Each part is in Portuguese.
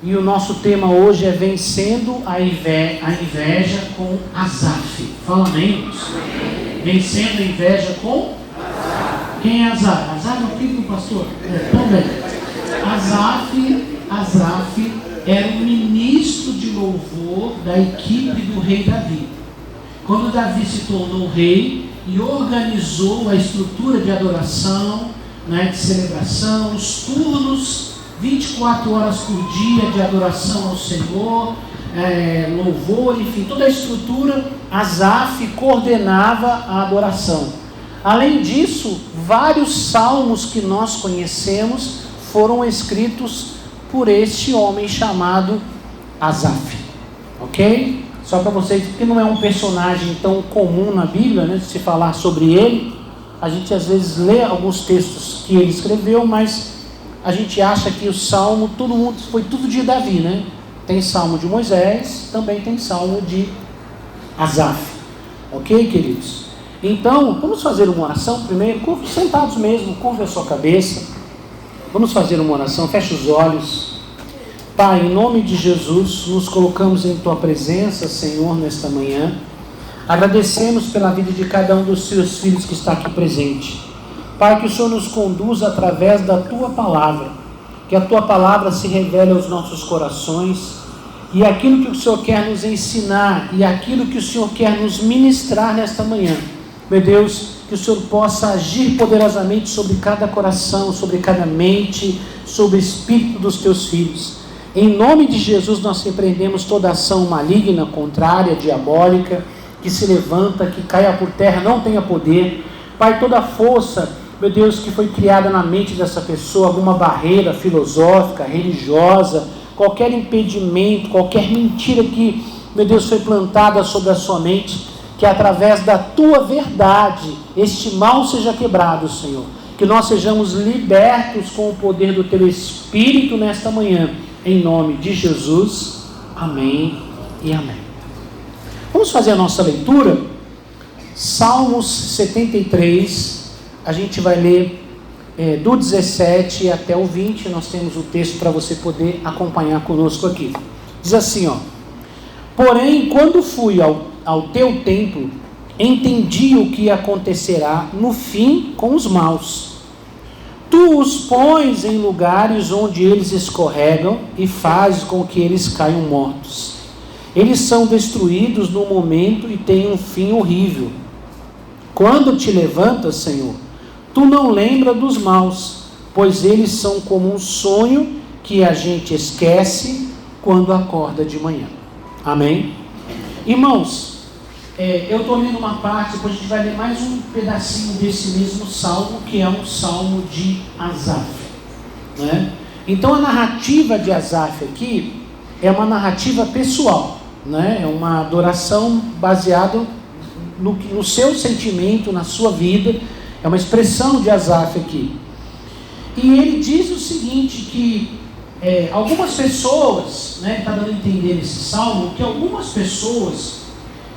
E o nosso tema hoje é vencendo a inveja com Asaf. Fala amém, irmãos? Vencendo a inveja com Asaf. Quem é Asaf? Asaf é o filho do pastor? Também. Asaf era o ministro de louvor da equipe do rei Davi. Quando Davi se tornou rei e organizou a estrutura de adoração, de celebração, os turnos, 24 horas por dia de adoração ao Senhor, louvor, enfim, toda a estrutura, Asaf coordenava a adoração. Além disso, vários salmos que nós conhecemos foram escritos por este homem chamado Asaf, ok? Só para vocês, porque não é um personagem tão comum na Bíblia, se falar sobre ele, a gente às vezes lê alguns textos que ele escreveu, mas a gente acha que o salmo, foi tudo de Davi, Tem salmo de Moisés, também tem salmo de Asaf, ok, queridos? Então, vamos fazer uma oração primeiro, sentados mesmo, curva a sua cabeça, vamos fazer uma oração, fecha os olhos. Pai, em nome de Jesus, nos colocamos em Tua presença, Senhor, nesta manhã. Agradecemos pela vida de cada um dos Seus filhos que está aqui presente. Pai, que o Senhor nos conduza através da Tua palavra, que a Tua palavra se revele aos nossos corações, e aquilo que o Senhor quer nos ensinar, e aquilo que o Senhor quer nos ministrar nesta manhã. Meu Deus, que o Senhor possa agir poderosamente sobre cada coração, sobre cada mente, sobre o espírito dos Teus filhos. Em nome de Jesus nós repreendemos toda ação maligna, contrária, diabólica, que se levanta, que caia por terra, não tenha poder. Pai, toda força, meu Deus, que foi criada na mente dessa pessoa, alguma barreira filosófica, religiosa, qualquer impedimento, qualquer mentira que, meu Deus, foi plantada sobre a sua mente, que através da Tua verdade, este mal seja quebrado, Senhor. Que nós sejamos libertos com o poder do Teu Espírito nesta manhã. Em nome de Jesus, amém e amém. Vamos fazer a nossa leitura, Salmos 73, a gente vai ler do 17 até o 20, nós temos o texto para você poder acompanhar conosco aqui. Diz assim, porém, quando fui ao teu templo, entendi o que acontecerá no fim com os maus. Tu os pões em lugares onde eles escorregam e fazes com que eles caiam mortos. Eles são destruídos no momento e têm um fim horrível. Quando te levantas, Senhor, tu não lembras dos maus, pois eles são como um sonho que a gente esquece quando acorda de manhã. Amém? Irmãos, eu estou lendo uma parte, depois a gente vai ler mais um pedacinho desse mesmo salmo, que é um salmo de Asaf, Então a narrativa de Asaf aqui é uma narrativa pessoal, É uma adoração baseada no seu sentimento, na sua vida, é uma expressão de Asaf aqui. E ele diz o seguinte, que algumas pessoas, está dando a entender nesse salmo, que algumas pessoas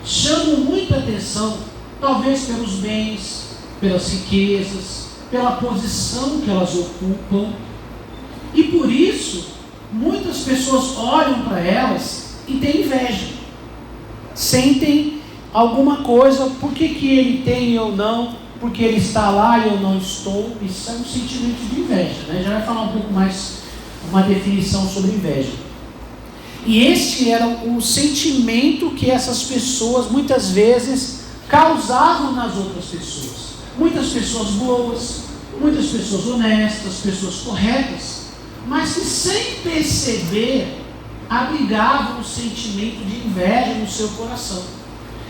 chamam muita atenção, talvez pelos bens, pelas riquezas, pela posição que elas ocupam, e por isso, muitas pessoas olham para elas e têm inveja, sentem alguma coisa, por que ele tem e eu não, porque ele está lá e eu não estou. Isso é um sentimento de inveja, Já vai falar um pouco mais, uma definição sobre inveja. E este era o sentimento que essas pessoas muitas vezes causavam nas outras pessoas. Muitas pessoas boas, muitas pessoas honestas, pessoas corretas, mas que sem perceber abrigavam o sentimento de inveja no seu coração.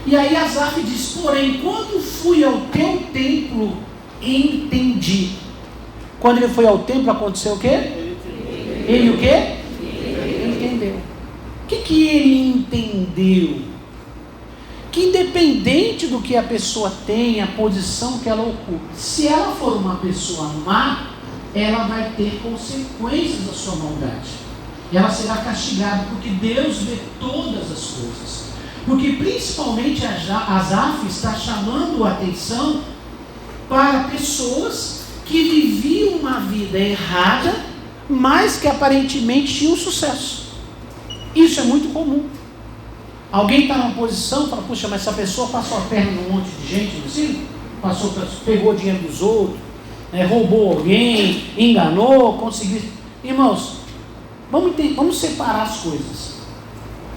E aí Asaf diz, porém, quando fui ao teu templo, entendi. Quando ele foi ao templo, aconteceu o quê? Ele o quê? Entendeu. O que ele entendeu? Que independente do que a pessoa tem, a posição que ela ocupa, se ela for uma pessoa má, ela vai ter consequências da sua maldade. Ela será castigada, porque Deus vê todas as coisas. Porque principalmente Asaf está chamando a atenção para pessoas que viviam uma vida errada, mas que aparentemente tinham sucesso. Isso é muito comum. Alguém está numa posição e fala, puxa, mas essa pessoa passou a perna num monte de gente, assim, pegou dinheiro dos outros, roubou alguém, enganou, conseguiu. Irmãos, vamos separar as coisas.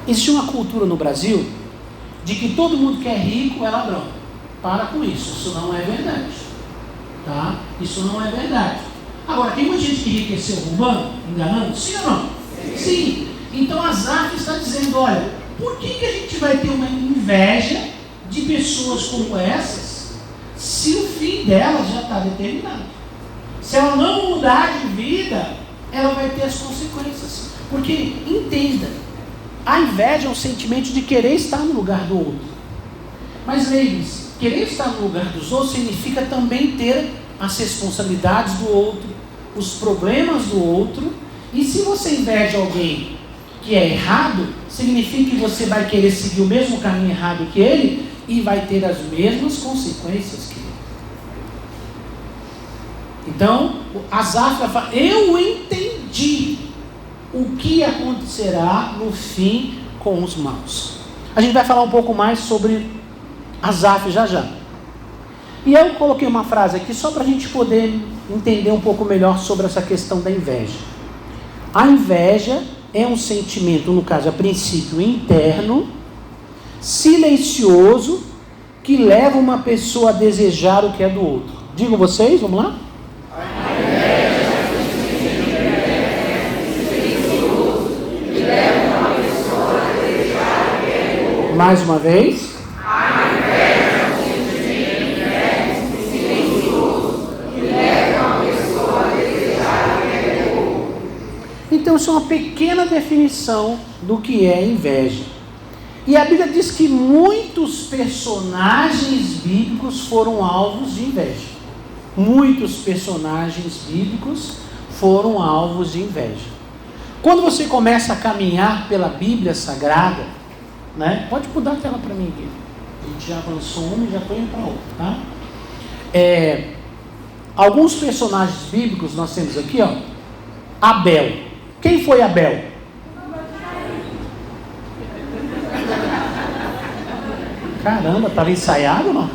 Existe uma cultura no Brasil de que todo mundo que é rico é ladrão. Para com isso, isso não é verdade. Tá? Isso não é verdade. Agora, tem muita gente que enriqueceu roubando, enganando? Sim ou não? Sim. Então Asaf está dizendo, olha, por que a gente vai ter uma inveja de pessoas como essas, se o fim delas já está determinado? Se ela não mudar de vida, ela vai ter as consequências. Porque, entenda, a inveja é um sentimento de querer estar no lugar do outro. Mas lembre-se, querer estar no lugar dos outros significa também ter as responsabilidades do outro, os problemas do outro. E se você inveja alguém que é errado, significa que você vai querer seguir o mesmo caminho errado que ele e vai ter as mesmas consequências que ele. Então, Asaf fala, eu entendi o que acontecerá no fim com os maus. A gente vai falar um pouco mais sobre Asaf já já. E eu coloquei uma frase aqui só para a gente poder entender um pouco melhor sobre essa questão da inveja. A inveja é um sentimento, no caso, a princípio interno, silencioso, que leva uma pessoa a desejar o que é do outro. Digam vocês, vamos lá? A inveja é um sentimento silencioso, que leva uma pessoa a desejar o que é do outro. Mais uma vez. A inveja é um sentimento silencioso, que leva uma pessoa a desejar o que é do outro. Então, isso é uma pequena definição do que é inveja. E a Bíblia diz que muitos personagens bíblicos foram alvos de inveja. Muitos personagens bíblicos foram alvos de inveja. Quando você começa a caminhar pela Bíblia Sagrada, né? Pode mudar a tela para mim aqui. A gente já avançou uma e já estou indo para outra, tá? Alguns personagens bíblicos nós temos aqui, ó. Abel. Quem foi Abel? Caramba, estava ensaiado ou não?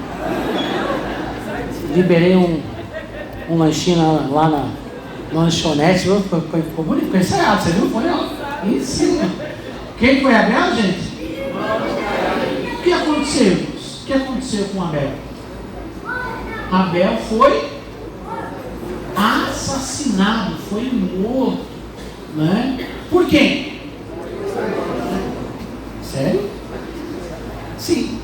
Liberei um lanchinho lá na lanchonete, ficou bonito, ficou ensaiado, você viu? Foi em cima. Quem foi Abel, gente? O que aconteceu? O que aconteceu com Abel? Abel foi assassinado, foi morto, né? Por quem? Sério? Sim.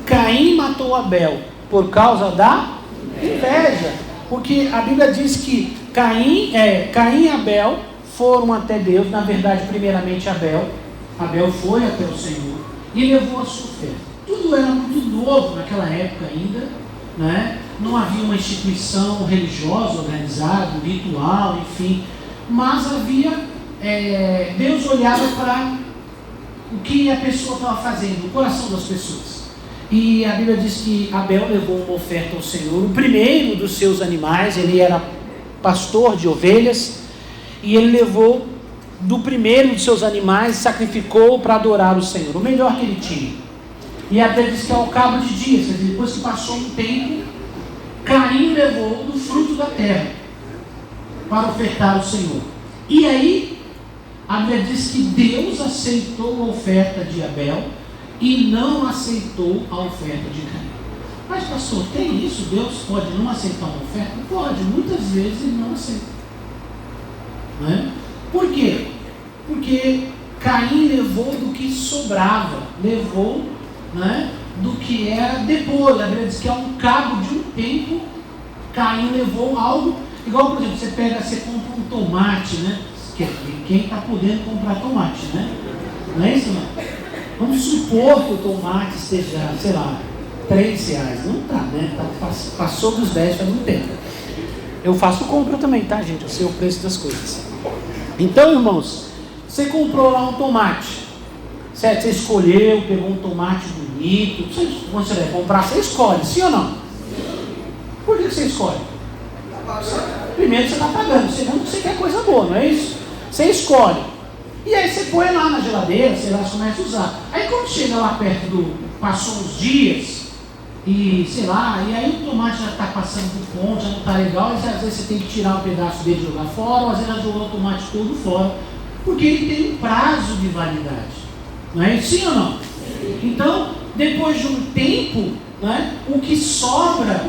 Caim matou Abel por causa da inveja, porque a Bíblia diz que Caim e Abel foram até Deus. Na verdade, primeiramente Abel foi até o Senhor e levou a sua oferta. Tudo era muito novo naquela época ainda, né? Não havia uma instituição religiosa organizada, um ritual, enfim, mas havia, Deus olhava para o que a pessoa estava fazendo, o coração das pessoas. E a Bíblia diz que Abel levou uma oferta ao Senhor, o primeiro dos seus animais. Ele era pastor de ovelhas, e ele levou do primeiro dos seus animais, sacrificou para adorar o Senhor, o melhor que ele tinha. E a Bíblia diz que ao cabo de dias, depois que passou um tempo, Caim levou do fruto da terra para ofertar ao Senhor. E aí, a Bíblia diz que Deus aceitou a oferta de Abel e não aceitou a oferta de Caim. Mas pastor, tem isso? Deus pode não aceitar uma oferta? Pode, muitas vezes ele não aceita. Não é? Por quê? Porque Caim levou do que sobrava, levou, né, do que era depois. A Bíblia diz que ao cabo de um tempo, Caim levou algo, igual, por exemplo, você compra um tomate, né? Quem está podendo comprar tomate, né? Não é isso, não? Vamos supor que o tomate esteja, sei lá, R$3. Não está, né? Passou dos 10 faz muito tempo. Eu faço compra também, tá, gente? Eu sei o preço das coisas. Então, irmãos, você comprou lá um tomate, certo? Você escolheu, pegou um tomate bonito. Quando você vai comprar, você escolhe, sim ou não? Por que você escolhe? Primeiro você está pagando, segundo você quer coisa boa, não é isso? Você escolhe. E aí você põe lá na geladeira, sei lá, você começa a usar. Aí quando chega lá perto passou uns dias, e sei lá, e aí o tomate já está passando do ponto, já não está legal, e às vezes você tem que tirar um pedaço dele e jogar fora, ou às vezes já jogou o tomate todo fora, porque ele tem um prazo de validade. Não é isso, sim ou não? Então, depois de um tempo, né, o que sobra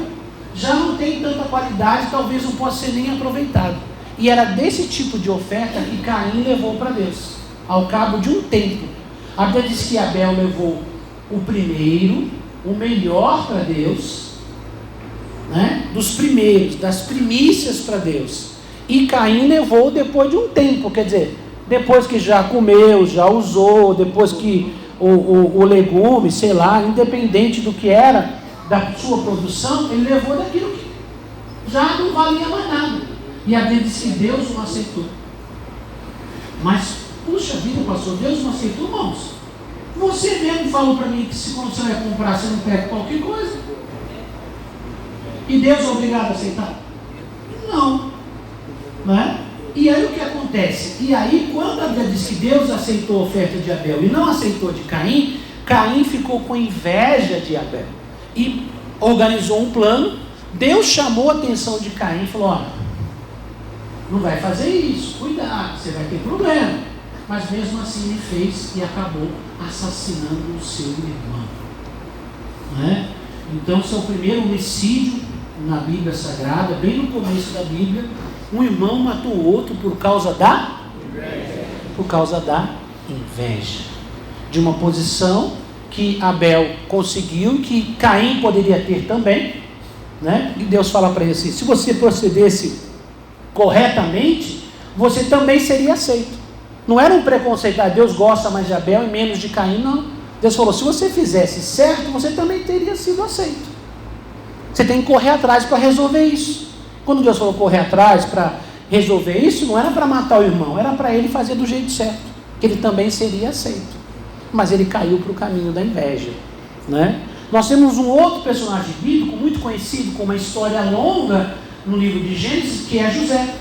já não tem tanta qualidade, talvez não possa ser nem aproveitado. E era desse tipo de oferta que Caim levou para Deus, ao cabo de um tempo. A Bíblia diz que Abel levou o primeiro, o melhor para Deus, né, dos primeiros, das primícias para Deus. E Caim levou depois de um tempo, quer dizer, depois que já comeu, já usou, depois que o legume, sei lá, independente do que era, da sua produção, ele levou daquilo que já não valia mais nada. E a Bíblia diz que Deus não aceitou. Mas, puxa vida, pastor, Deus não aceitou, irmãos. Você mesmo falou para mim que se quando você vai comprar, você não pega qualquer coisa. E Deus é obrigado a aceitar? Não. Não é? E aí o que acontece? E aí, quando a Bíblia diz que Deus aceitou a oferta de Abel e não aceitou de Caim, Caim ficou com inveja de Abel. E organizou um plano. Deus chamou a atenção de Caim e falou: olha, não vai fazer isso, cuidado, você vai ter problema. Mas mesmo assim ele fez e acabou assassinando o seu irmão. Não é? Então esse é o primeiro homicídio na Bíblia Sagrada, bem no começo da Bíblia. Um irmão matou o outro por causa da inveja. Por causa da inveja. De uma posição que Abel conseguiu e que Caim poderia ter também, né? E Deus fala para ele assim: se você procedesse corretamente, você também seria aceito. Não era um preconceito, Deus gosta mais de Abel e menos de Caim, não. Deus falou: se você fizesse certo, você também teria sido aceito. Você tem que correr atrás para resolver isso. Quando Deus falou correr atrás para resolver isso, não era para matar o irmão, era para ele fazer do jeito certo, que ele também seria aceito. Mas ele caiu para o caminho da inveja, né? Nós temos um outro personagem bíblico muito conhecido, com uma história longa no livro de Gênesis, que é José.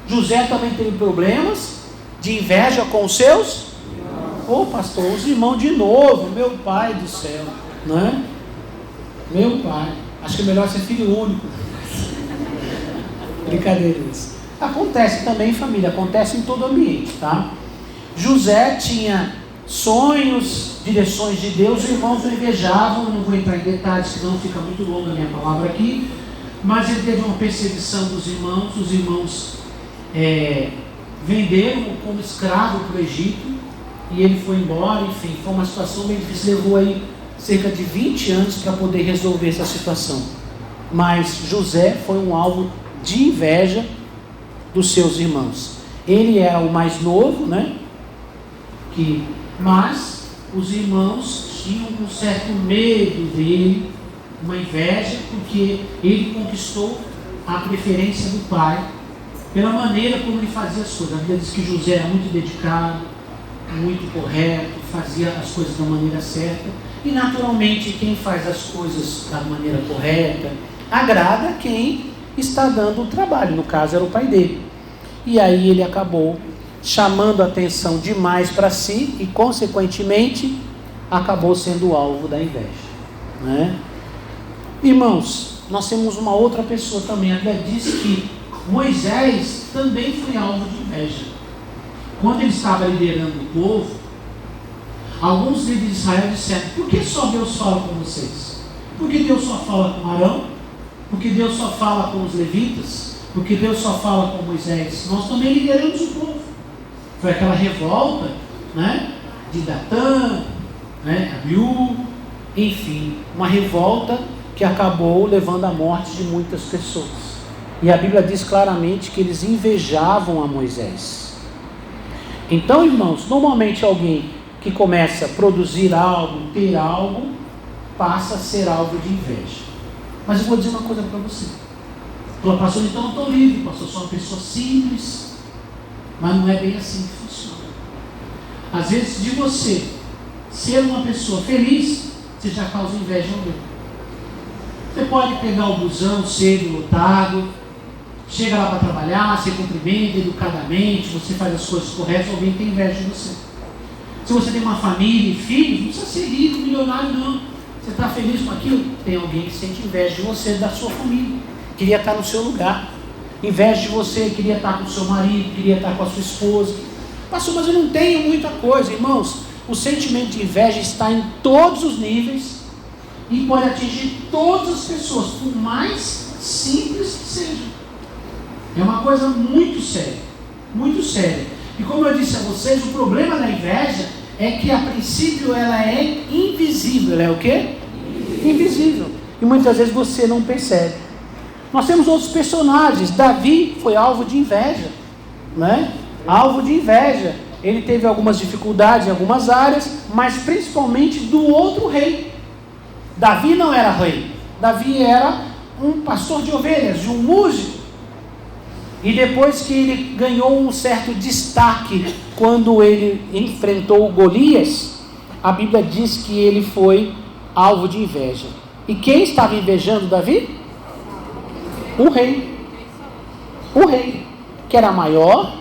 José também teve problemas de inveja com os seus pastor, os irmãos de novo, meu pai do céu, né? Meu pai, acho que é melhor ser filho único. Brincadeira isso. Acontece também em família, acontece em todo ambiente, tá? José tinha sonhos, direções de Deus, os irmãos o invejavam. Eu não vou entrar em detalhes, senão fica muito longa a minha palavra aqui. Mas ele teve uma perseguição dos irmãos, os irmãos venderam-o como escravo para o Egito, e ele foi embora. Enfim, foi uma situação bem difícil, levou aí cerca de 20 anos para poder resolver essa situação. Mas José foi um alvo de inveja dos seus irmãos. Ele era o mais novo, né? Mas os irmãos tinham um certo medo dele, uma inveja, porque ele conquistou a preferência do pai pela maneira como ele fazia as coisas. A Bíblia diz que José era muito dedicado, muito correto, fazia as coisas da maneira certa, e naturalmente quem faz as coisas da maneira correta agrada quem está dando o trabalho, no caso era o pai dele. E aí ele acabou chamando a atenção demais para si e consequentemente acabou sendo o alvo da inveja, né? Irmãos, nós temos uma outra pessoa também. A Bíblia diz que Moisés também foi alvo de inveja. Quando ele estava liderando o povo, alguns líderes de Israel disseram: por que só Deus fala com vocês? Por que Deus só fala com Arão? Por que Deus só fala com os levitas? Por que Deus só fala com Moisés? Nós também lideramos o povo. Foi aquela revolta, né, de Datã, né, Abiú, enfim, uma revolta que acabou levando à morte de muitas pessoas. E a Bíblia diz claramente que eles invejavam a Moisés. Então, irmãos, normalmente alguém que começa a produzir algo, ter algo, passa a ser alvo de inveja. Mas eu vou dizer uma coisa para você. Falou: pastor, então eu estou livre, pastor, eu sou uma pessoa simples. Mas não é bem assim que funciona. Às vezes, de você ser uma pessoa feliz, você já causa inveja ao outro. Você pode pegar o busão cedo, lotado, chega lá para trabalhar, você cumprimenta educadamente, você faz as coisas corretas, alguém tem inveja de você. Se você tem uma família e filhos, não precisa ser rico, milionário não. Você está feliz com aquilo? Tem alguém que sente inveja de você, da sua família. Queria estar no seu lugar. Inveja de você, queria estar com o seu marido, queria estar com a sua esposa. Pastor, mas eu não tenho muita coisa. Irmãos, o sentimento de inveja está em todos os níveis e pode atingir todas as pessoas, por mais simples que seja. É uma coisa muito séria, muito séria. E como eu disse a vocês, o problema da inveja é que a princípio ela é invisível. Ela é o quê? Invisível. E muitas vezes você não percebe. Nós temos outros personagens. Davi foi alvo de inveja, né? Alvo de inveja. Ele teve algumas dificuldades em algumas áreas, mas principalmente do outro rei. Davi não era rei. Davi era um pastor de ovelhas, de um músico. E depois que ele ganhou um certo destaque quando ele enfrentou Golias, a Bíblia diz que ele foi alvo de inveja. E quem estava invejando Davi? O rei. O rei, que era maior.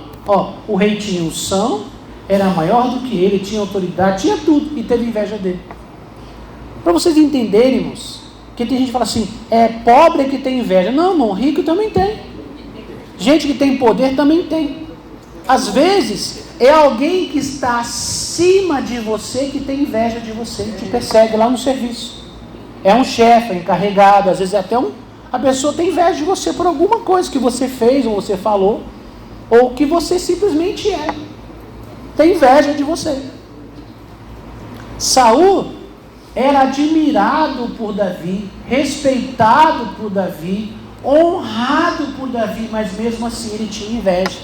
O rei tinha unção, era maior do que ele, tinha autoridade, tinha tudo, e teve inveja dele. Para vocês entenderem, irmãos, que tem gente que fala assim, é pobre que tem inveja. Não, irmão, rico também tem. Gente que tem poder também tem. Às vezes, é alguém que está acima de você que tem inveja de você, te persegue lá no serviço. É um chefe, encarregado, às vezes é até a pessoa tem inveja de você por alguma coisa que você fez ou você falou, ou que você simplesmente é. Tem inveja de você. Saul era admirado por Davi, respeitado por Davi, honrado por Davi, mas mesmo assim ele tinha inveja.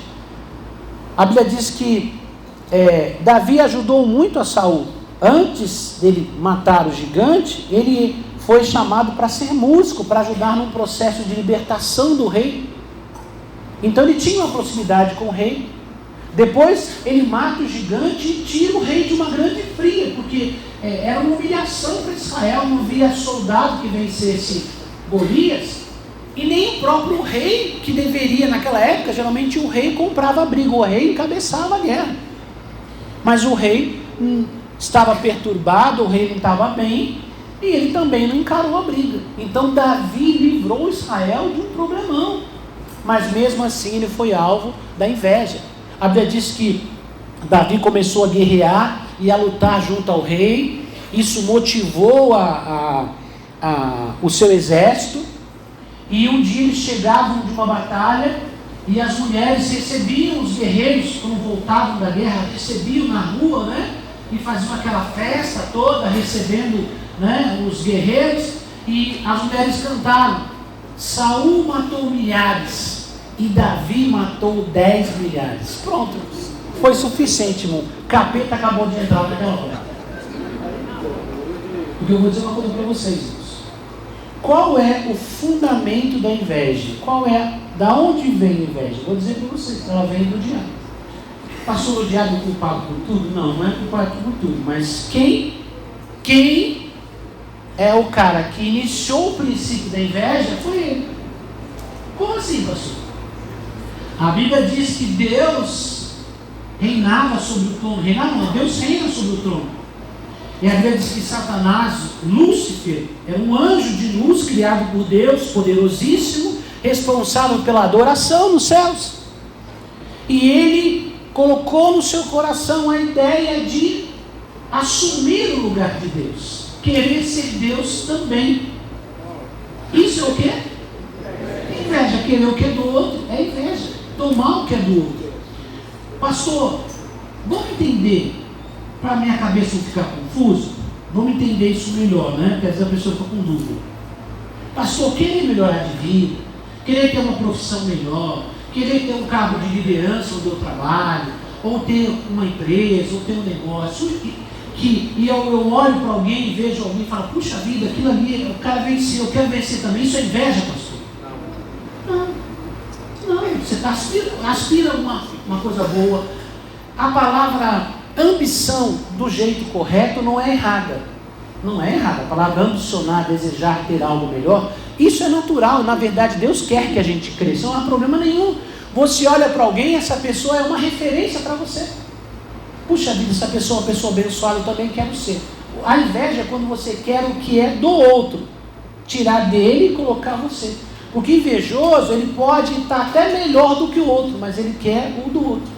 A Bíblia diz que Davi ajudou muito a Saul. Antes dele matar o gigante, ele foi chamado para ser músico, para ajudar num processo de libertação do rei. Então ele tinha uma proximidade com o rei. Depois ele mata o gigante e tira o rei de uma grande fria, porque era uma humilhação para Israel, não havia soldado que vencesse Golias. E nem o próprio rei, que deveria, naquela época, geralmente o rei comprava briga, o rei encabeçava a guerra. Mas o rei estava perturbado, o rei não estava bem, e ele também não encarou a briga. Então Davi livrou Israel de um problemão. Mas mesmo assim ele foi alvo da inveja. A Bíblia diz que Davi começou a guerrear e a lutar junto ao rei. Isso motivou o seu exército. E um dia eles chegavam de uma batalha e as mulheres recebiam os guerreiros, quando voltavam da guerra, recebiam na rua, né? E faziam aquela festa toda, recebendo, né, os guerreiros. E as mulheres cantaram: Saul matou milhares e Davi matou 10 milhares. Pronto, foi suficiente, irmão. Capeta acabou de entrar naquela hora. Porque eu vou dizer uma coisa para vocês, irmãos. Qual é o fundamento da inveja? Da onde vem a inveja? Vou dizer para vocês, ela vem do diabo. Passou o diabo culpado por tudo? Não é culpado por tudo, mas quem é o cara que iniciou o princípio da inveja foi ele. Como assim, pastor? A Bíblia diz que Deus reinava sobre o trono. Reinava não, Deus reina sobre o trono. E a Bíblia diz que Satanás, Lúcifer, era um anjo de luz criado por Deus, poderosíssimo, responsável pela adoração nos céus. E ele colocou no seu coração a ideia de assumir o lugar de Deus, querer ser Deus também. Isso é o quê? Inveja. Querer o que é do outro é inveja. Tomar o que é do outro. Pastor, vamos entender, para a minha cabeça não ficar confuso, vamos entender isso melhor, né? Porque às vezes a pessoa fica com dúvida. Pastor, querer melhorar de vida, querer ter uma profissão melhor, querer ter um cargo de liderança onde eu trabalho, ou ter uma empresa, ou ter um negócio, e eu olho para alguém e vejo alguém e falo, puxa vida, aquilo ali, o cara venceu, eu quero vencer também. Isso é inveja, pastor? Não, você aspira uma coisa boa. A palavra ambição, do jeito correto, não é errada. Não é errado. A palavra ambicionar, desejar ter algo melhor, isso é natural. Na verdade, Deus quer que a gente cresça. Não há problema nenhum. Você olha para alguém, essa pessoa é uma referência para você. Puxa vida, essa pessoa é uma pessoa abençoada, eu também quero ser. A inveja é quando você quer o que é do outro, tirar dele e colocar você. Porque invejoso, ele pode estar até melhor do que o outro, mas ele quer o do outro.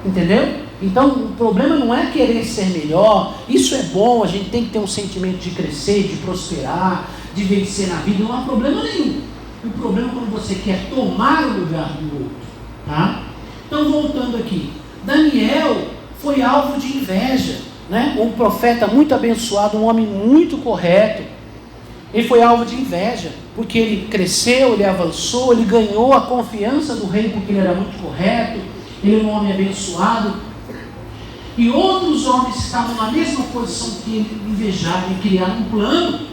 Entendeu? Então o problema não é querer ser melhor. Isso é bom, a gente tem que ter um sentimento de crescer, de prosperar, de vencer na vida, não há problema nenhum. O problema é quando você quer tomar o lugar do outro, tá? Então voltando aqui, Daniel foi alvo de inveja, né? Um profeta muito abençoado, um homem muito correto. Ele foi alvo de inveja, porque ele cresceu, ele avançou, ele ganhou a confiança do rei porque ele era muito correto, ele era um homem abençoado. E outros homens que estavam na mesma posição que ele, invejaram e criaram um plano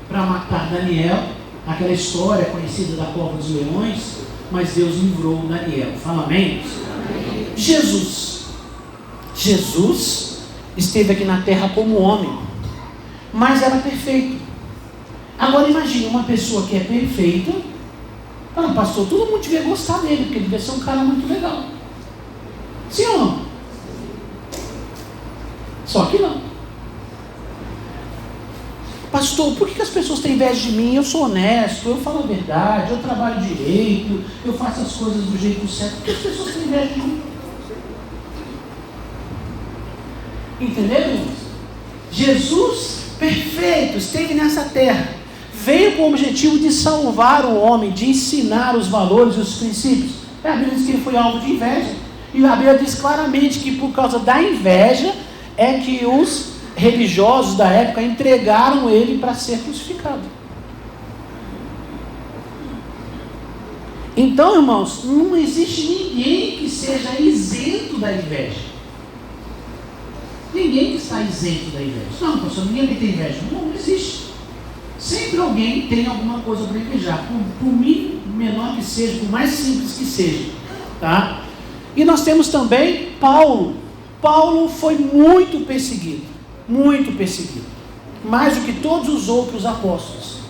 para matar Daniel, aquela história conhecida da cova dos leões, mas Deus livrou Daniel. Fala amém? Amém. Jesus esteve aqui na terra como homem, mas era perfeito. Agora imagine uma pessoa que é perfeita. Fala, pastor, todo mundo devia gostar dele, porque ele devia ser um cara muito legal. Sim ou não? Só que não. Pastor, por que as pessoas têm inveja de mim? Eu sou honesto, eu falo a verdade, eu trabalho direito, eu faço as coisas do jeito certo. Por que as pessoas têm inveja de mim? Entendeu? Jesus, perfeito, esteve nessa terra. Veio com o objetivo de salvar o homem, de ensinar os valores e os princípios. A Bíblia diz que ele foi alvo de inveja. E a Bíblia diz claramente que por causa da inveja é que os religiosos da época entregaram ele para ser crucificado. Então, irmãos, não existe ninguém que seja isento da inveja. Ninguém que está isento da inveja. Não, pastor, ninguém que tem inveja. Não existe. Sempre alguém tem alguma coisa para invejar, por menor que seja, por mais simples que seja, tá? E nós temos também Paulo. Paulo foi muito perseguido, mais do que todos os outros apóstolos.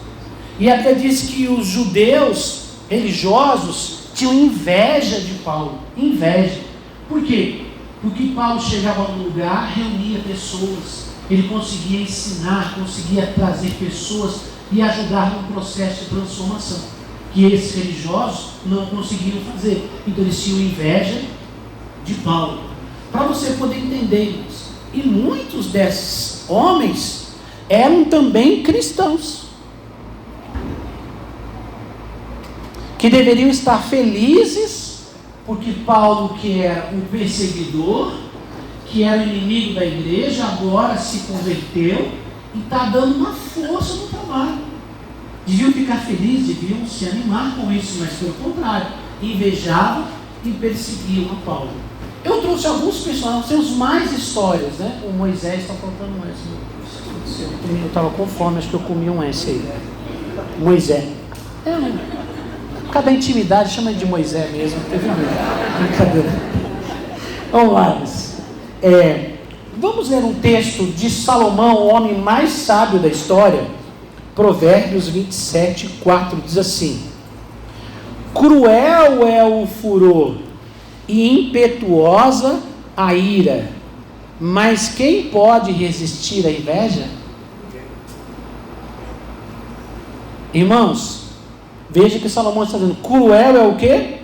E até diz que os judeus religiosos tinham inveja de Paulo, inveja. Por quê? Porque Paulo chegava num lugar, reunia pessoas, ele conseguia ensinar, conseguia trazer pessoas e ajudar no processo de transformação, que esses religiosos não conseguiam fazer. Então eles tinham inveja de Paulo. Para você poder entender isso. E muitos desses homens eram também cristãos, que deveriam estar felizes, porque Paulo, que era um perseguidor, que era o inimigo da igreja, agora se converteu e está dando uma força no trabalho. Deviam ficar felizes, deviam se animar com isso, mas pelo contrário, invejavam e perseguiam a Paulo. Eu trouxe alguns personagens, temos mais histórias, né? O Moisés está faltando um S. Eu estava com fome, acho que eu comi um S aí. Moisés. Cada intimidade chama de Moisés mesmo, não teve brincadeira. Vamos lá, vamos ler um texto de Salomão, o homem mais sábio da história. Provérbios 27, 4 diz assim: cruel é o furor e impetuosa a ira, mas quem pode resistir à inveja? Irmãos, veja que Salomão está dizendo: cruel é o quê?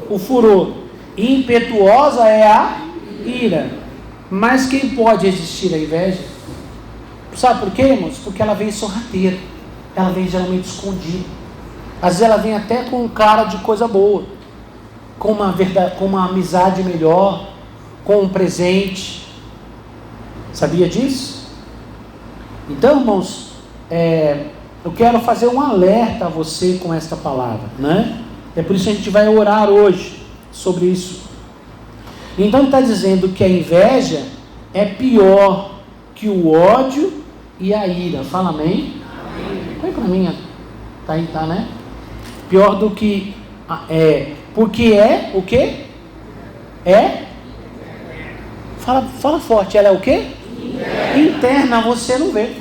O furor. Impetuosa é a ira, mas quem pode resistir à inveja? Sabe por quê, irmãos? Porque ela vem sorrateira, ela vem geralmente escondida. Às vezes ela vem até com cara de coisa boa, com uma amizade melhor, com um presente. Sabia disso? Então, irmãos, eu quero fazer um alerta a você com esta palavra, né? É por isso que a gente vai orar hoje sobre isso. Então ele está dizendo que a inveja é pior que o ódio e a ira. Fala amém? Põe para mim. Tá aí, tá, né? Pior do que porque é o quê? Fala forte. Ela é o quê? Interna você não vê.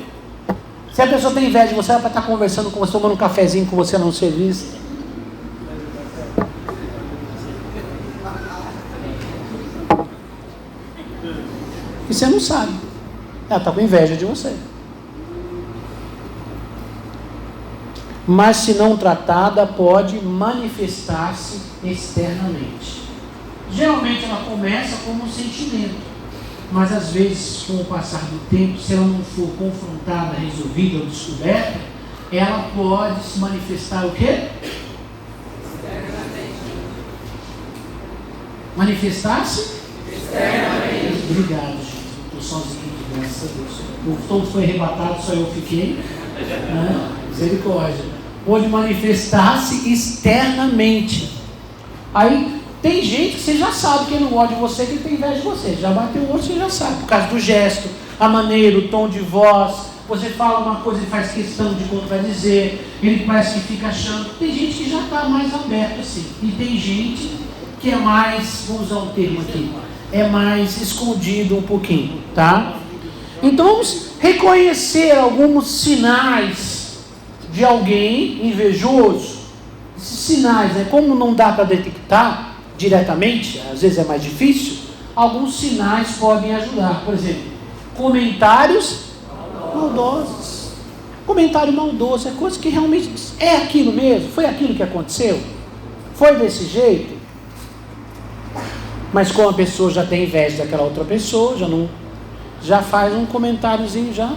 Se a pessoa tem inveja de você, ela vai estar conversando com você, tomando um cafezinho com você no serviço. E você não sabe. Ela está com inveja de você. Mas se não tratada, pode manifestar-se externamente. Geralmente ela começa como um sentimento, mas às vezes, com o passar do tempo, se ela não for confrontada, resolvida ou descoberta, ela pode se manifestar o quê? Manifestar-se? Externamente. Obrigado, gente. Eu estou sozinho, graças a Deus. O todo foi arrebatado, só eu fiquei. Misericórdia. Pode manifestar-se externamente. Aí tem gente que você já sabe que ele não gosta de você, que ele tem inveja de você. Já bateu o olho, você já sabe. Por causa do gesto, a maneira, o tom de voz. Você fala uma coisa e faz questão de contradizer. Ele parece que fica achando. Tem gente que já está mais aberto assim. E tem gente que é mais, vamos usar um termo aqui, é mais escondido um pouquinho, tá? Então vamos reconhecer alguns sinais de alguém invejoso. Esses sinais, né? Como não dá para detectar diretamente, às vezes é mais difícil, alguns sinais podem ajudar. Por exemplo, comentários maldosos. Comentário maldoso é coisa que realmente é aquilo mesmo, foi aquilo que aconteceu, foi desse jeito. Mas como a pessoa já tem inveja daquela outra pessoa, já faz um comentáriozinho já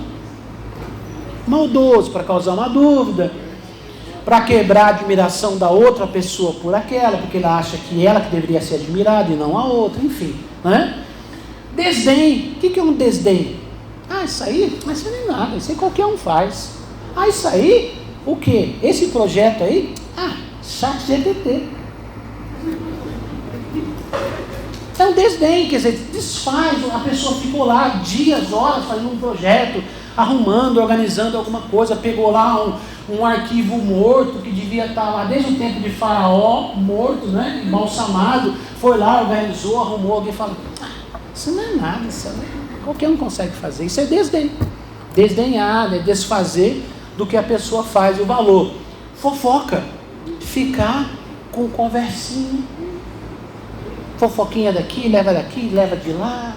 maldoso, para causar uma dúvida, para quebrar a admiração da outra pessoa por aquela, porque ela acha que ela que deveria ser admirada e não a outra, enfim, né? Desdém. O que é um desdém? Isso aí? Mas isso não é nada, isso aí qualquer um faz. Isso aí? O quê? Esse projeto aí? ChatGPT. É um desdém, quer dizer, desfaz, a pessoa ficou lá dias, horas fazendo um projeto, arrumando, organizando alguma coisa, pegou lá um arquivo morto que devia estar lá desde o tempo de Faraó, morto, né, embalsamado, foi lá, organizou, arrumou, alguém fala, isso não é nada, isso qualquer um consegue fazer, isso é desdém. Desdenhar, né, desfazer do que a pessoa faz, o valor. Fofoca, ficar com conversinha, fofoquinha daqui, leva de lá,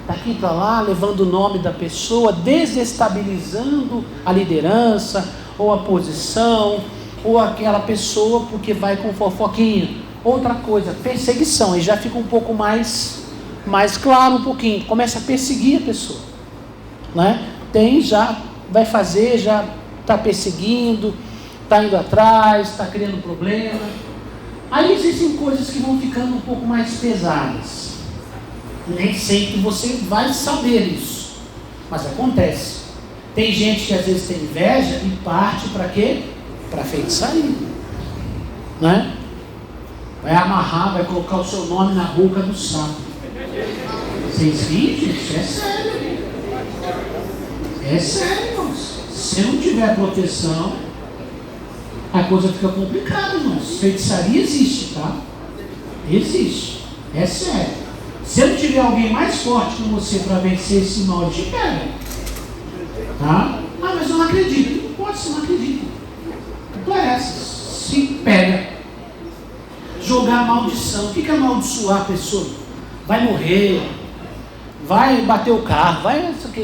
daqui para lá, levando o nome da pessoa, desestabilizando a liderança, ou a posição, ou aquela pessoa, porque vai com fofoquinha. Outra coisa, perseguição, aí já fica um pouco mais claro um pouquinho, começa a perseguir a pessoa, né? Vai fazer, já está perseguindo, está indo atrás, está criando problema. Aí existem coisas que vão ficando um pouco mais pesadas. Nem sempre você vai saber isso, mas acontece. Tem gente que às vezes tem inveja e parte para quê? Para feitiçaria, né? Vai amarrar, vai colocar o seu nome na boca do sapo. Vocês viram, gente? Isso é sério. É sério, irmãos. Se não tiver proteção, a coisa fica complicada, irmãos. Feitiçaria existe, tá? Existe. É sério. Se não tiver alguém mais forte que você para vencer esse mal, te pega. Tá? Mas eu não acredito. Não pode ser, não acredito. Tu é essas. Se pega. Jogar maldição. O que é amaldiçoar a pessoa? Vai morrer. Vai bater o carro.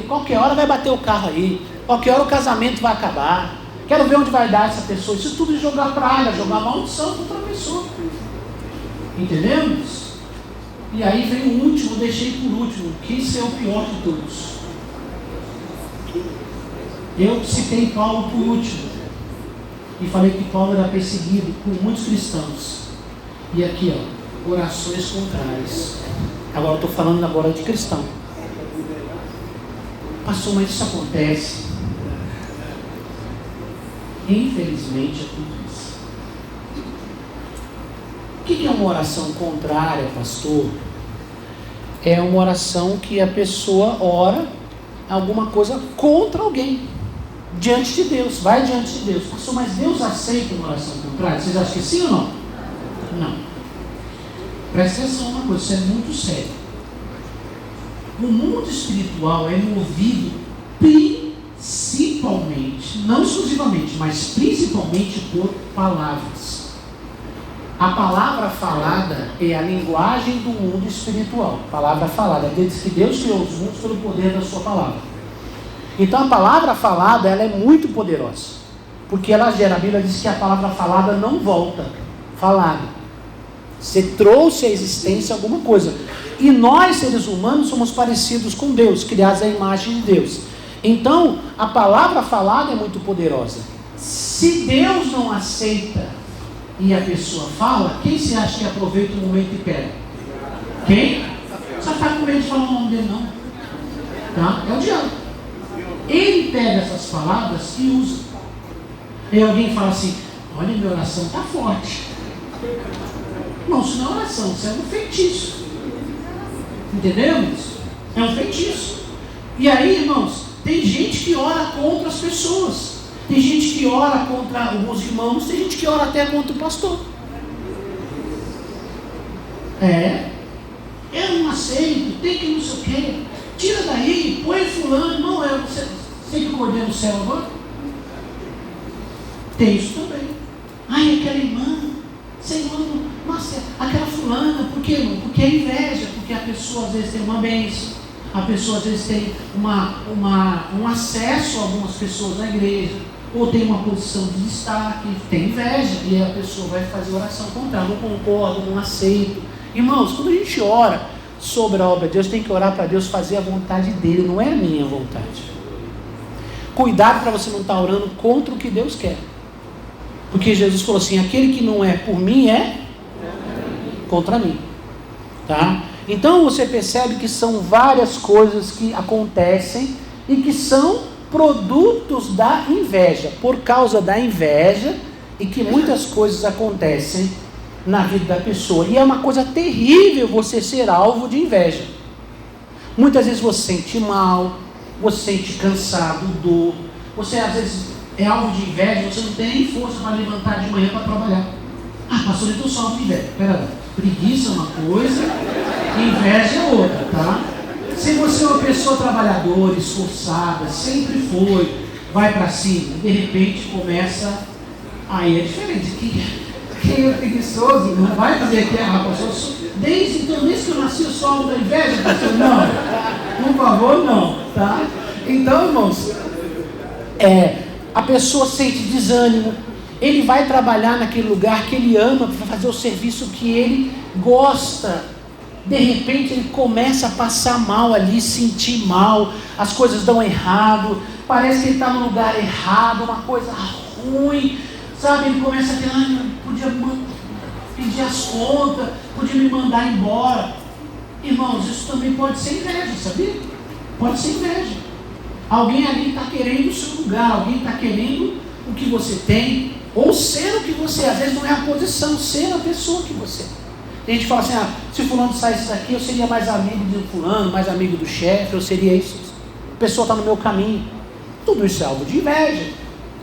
Qualquer hora vai bater o carro aí. Qualquer hora o casamento vai acabar. Quero ver onde vai dar essa pessoa. Isso tudo é jogar praga, jogar maldição contra a pessoa. Entendemos? E aí vem o último, deixei por último, que isso é o pior de todos. Eu citei Paulo por último. E falei que Paulo era perseguido por muitos cristãos. E aqui, orações contrárias. Agora eu estou falando agora de cristão. Pastor, mas isso acontece. Infelizmente é tudo isso. O que é uma oração contrária, pastor? É uma oração que a pessoa ora alguma coisa contra alguém, diante de Deus, vai diante de Deus. Pastor, mas Deus aceita uma oração contrária? Vocês acham que sim ou não? Não. Presta atenção uma coisa, isso é muito sério. O mundo espiritual é movido principalmente, não exclusivamente, mas principalmente por palavras. A palavra falada é a linguagem do mundo espiritual. Palavra falada, diz que Deus criou os mundos pelo poder da sua palavra. Então a palavra falada, ela é muito poderosa, porque ela gera, a Bíblia diz que a palavra falada não volta falada. Você trouxe à existência alguma coisa. E nós, seres humanos, somos parecidos com Deus, criados à imagem de Deus. Então, a palavra falada é muito poderosa. Se Deus não aceita e a pessoa fala, quem se acha que aproveita o momento e pega? Quem? Só está com medo de falar o nome dele, não. Tá? É o diabo. Ele pega essas palavras e usa. E alguém fala assim: olha, minha oração está forte. Não, isso não é oração, isso é um feitiço. Entendemos? É um feitiço. E aí, irmãos, tem gente que ora contra as pessoas. Tem gente que ora contra os irmãos. Tem gente que ora até contra o pastor. Eu não aceito, tem que não sei o quê. Tira daí, põe fulano. Não é você que coordena o céu agora? Tem isso também. Ai, aquela irmã, Senhor, nossa, aquela fulana, por quê, irmão? Porque é inveja, porque a pessoa às vezes tem uma bênção, a pessoa às vezes tem um acesso a algumas pessoas na igreja, ou tem uma posição de destaque, tem inveja, e a pessoa vai fazer oração contra ela, não concordo, não aceito. Irmãos, quando a gente ora sobre a obra de Deus, tem que orar para Deus fazer a vontade dele, não é a minha vontade. Cuidado para você não estar orando contra o que Deus quer. Porque Jesus falou assim: aquele que não é por mim é contra mim. Tá? Então você percebe que são várias coisas que acontecem e que são produtos da inveja. Por causa da inveja, e que muitas coisas acontecem na vida da pessoa. E é uma coisa terrível você ser alvo de inveja. Muitas vezes você se sente mal, você se sente cansado, dor. Você às vezes é alvo de inveja, você não tem nem força para levantar de manhã para trabalhar. Ah, pastor, então sou alvo de inveja. Pera lá, preguiça é uma coisa, inveja é outra, tá? Se você é uma pessoa trabalhadora, esforçada, sempre foi, vai para cima, de repente começa, aí é diferente. Quem é preguiçoso não vai dizer que desde que eu nasci eu sou alvo da inveja, pastor? Não, por favor, não, tá? Então, irmãos, a pessoa sente desânimo, ele vai trabalhar naquele lugar que ele ama, para fazer o serviço que ele gosta. De repente ele começa a passar mal ali, sentir mal, as coisas dão errado, parece que ele está no lugar errado, uma coisa ruim, sabe? Ele começa a ter, podia pedir as contas, podia me mandar embora. Irmãos, isso também pode ser inveja, sabia? Pode ser inveja. Alguém ali está querendo o seu lugar, alguém está querendo o que você tem, ou ser o que você, às vezes não é a posição, ser a pessoa que você é. A gente fala assim: se fulano saísse daqui, eu seria mais amigo de fulano, mais amigo do chefe, eu seria isso. A pessoa está no meu caminho. Tudo isso é algo de inveja,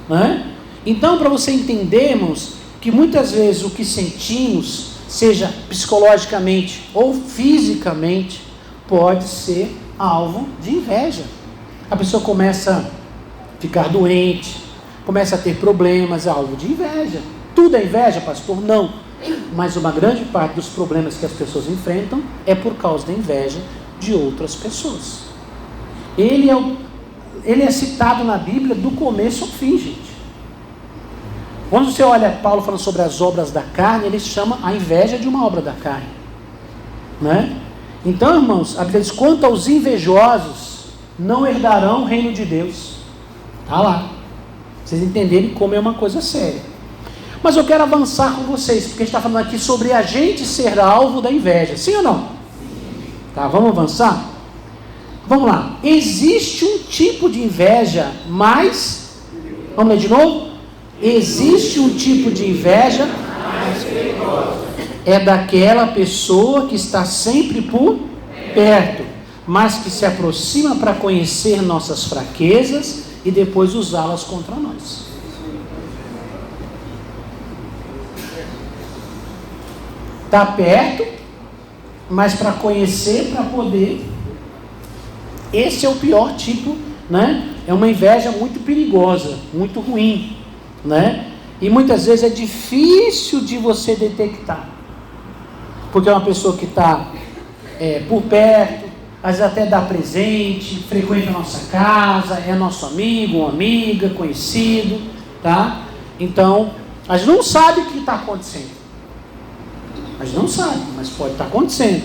né? Então, para você entendermos que muitas vezes o que sentimos, seja psicologicamente ou fisicamente, pode ser alvo de inveja. A pessoa começa a ficar doente, começa a ter problemas, é alvo de inveja. Tudo é inveja, pastor? Não. Mas uma grande parte dos problemas que as pessoas enfrentam é por causa da inveja de outras pessoas. Ele é citado na Bíblia do começo ao fim, gente. Quando você olha Paulo falando sobre as obras da carne, ele chama a inveja de uma obra da carne, né? Então, irmãos, a Bíblia diz: quanto aos invejosos, não herdarão o reino de Deus. Está lá. Pra vocês entenderem como é uma coisa séria. Mas eu quero avançar com vocês, porque a gente está falando aqui sobre a gente ser alvo da inveja. Sim ou não? Sim. Tá, vamos avançar? Vamos lá. Existe um tipo de inveja mais... Vamos ler de novo? Existe um tipo de inveja mais perigosa. É daquela pessoa que está sempre por perto, mas que se aproxima para conhecer nossas fraquezas e depois usá-las contra nós. Está perto, mas para conhecer, para poder Esse é o pior tipo, né? É uma inveja muito perigosa, muito ruim, né? E muitas vezes é difícil de você detectar, porque é uma pessoa que está por perto, às vezes até dá presente, frequenta a nossa casa, é nosso amigo, uma amiga, conhecido, tá? Então, a gente não sabe o que está acontecendo. A gente não sabe, mas pode estar acontecendo.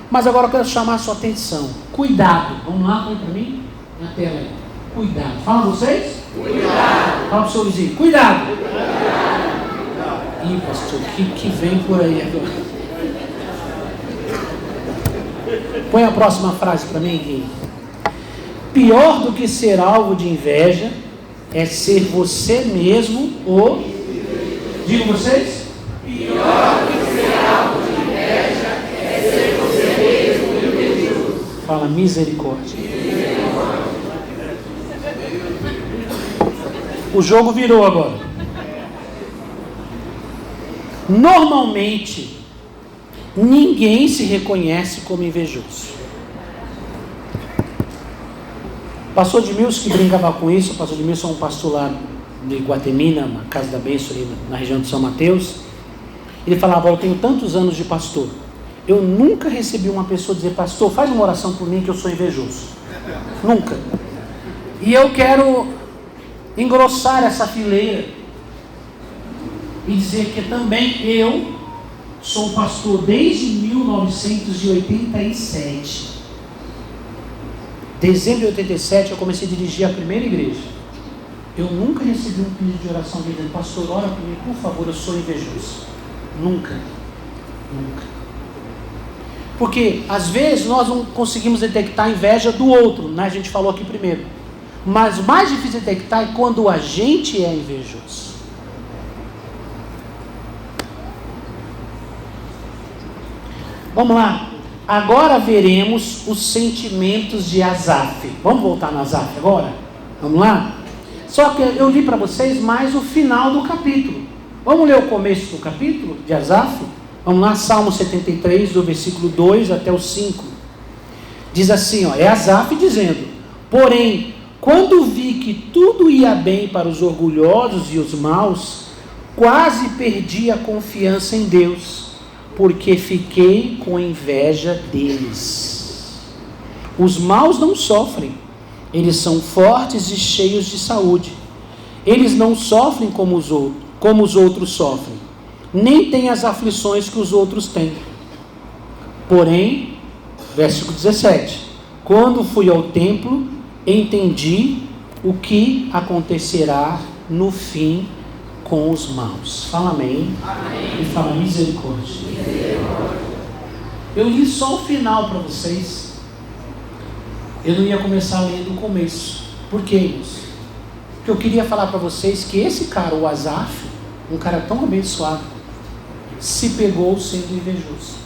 Mas agora eu quero chamar a sua atenção. Cuidado. Vamos lá, põe para mim na tela aí. Cuidado. Fala vocês? Cuidado. Fala para o seu vizinho. Cuidado. Ih, pastor, que vem por aí agora? Põe a próxima frase para mim, Gui. Pior do que ser alvo de inveja é ser você mesmo o... Digo vocês? Pior do que ser alvo de inveja é ser você mesmo o invejoso. Fala misericórdia. O jogo virou agora. Normalmente, ninguém se reconhece como invejoso. O pastor Edmilson que brincava com isso, o pastor Edmilson é um pastor lá de Guatemina, na Casa da Bênção, ali na região de São Mateus. Ele falava, eu tenho tantos anos de pastor, eu nunca recebi uma pessoa dizer, pastor, faz uma oração por mim que eu sou invejoso. Nunca. E eu quero engrossar essa fileira e dizer que também eu sou pastor desde 1987. Dezembro de 87 eu comecei a dirigir a primeira igreja. Eu nunca recebi um pedido de oração dizendo, pastor, ora por mim, por favor, eu sou invejoso. Nunca. Porque às vezes nós não conseguimos detectar a inveja do outro, né? A gente falou aqui primeiro. Mas o mais difícil de detectar é quando a gente é invejoso. Vamos lá. Agora veremos os sentimentos de Asaf. Vamos voltar no Asaf agora? Vamos lá? Só que eu li para vocês mais o final do capítulo. Vamos ler o começo do capítulo de Asaf? Vamos lá, Salmo 73, do versículo 2 até o 5. Diz assim, é Asaf dizendo, porém, quando vi que tudo ia bem para os orgulhosos e os maus, quase perdi a confiança em Deus, porque fiquei com inveja deles. Os maus não sofrem, eles são fortes e cheios de saúde. Eles não sofrem como os outros sofrem, nem têm as aflições que os outros têm. Porém, versículo 17, quando fui ao templo, entendi o que acontecerá no fim com os maus. Fala amém. Amém. E fala misericórdia. Eu li só o final para vocês. Eu não ia começar lendo o começo. Por quê, irmãos? Porque eu queria falar para vocês que esse cara, o Asaf, um cara tão abençoado, se pegou sendo invejoso.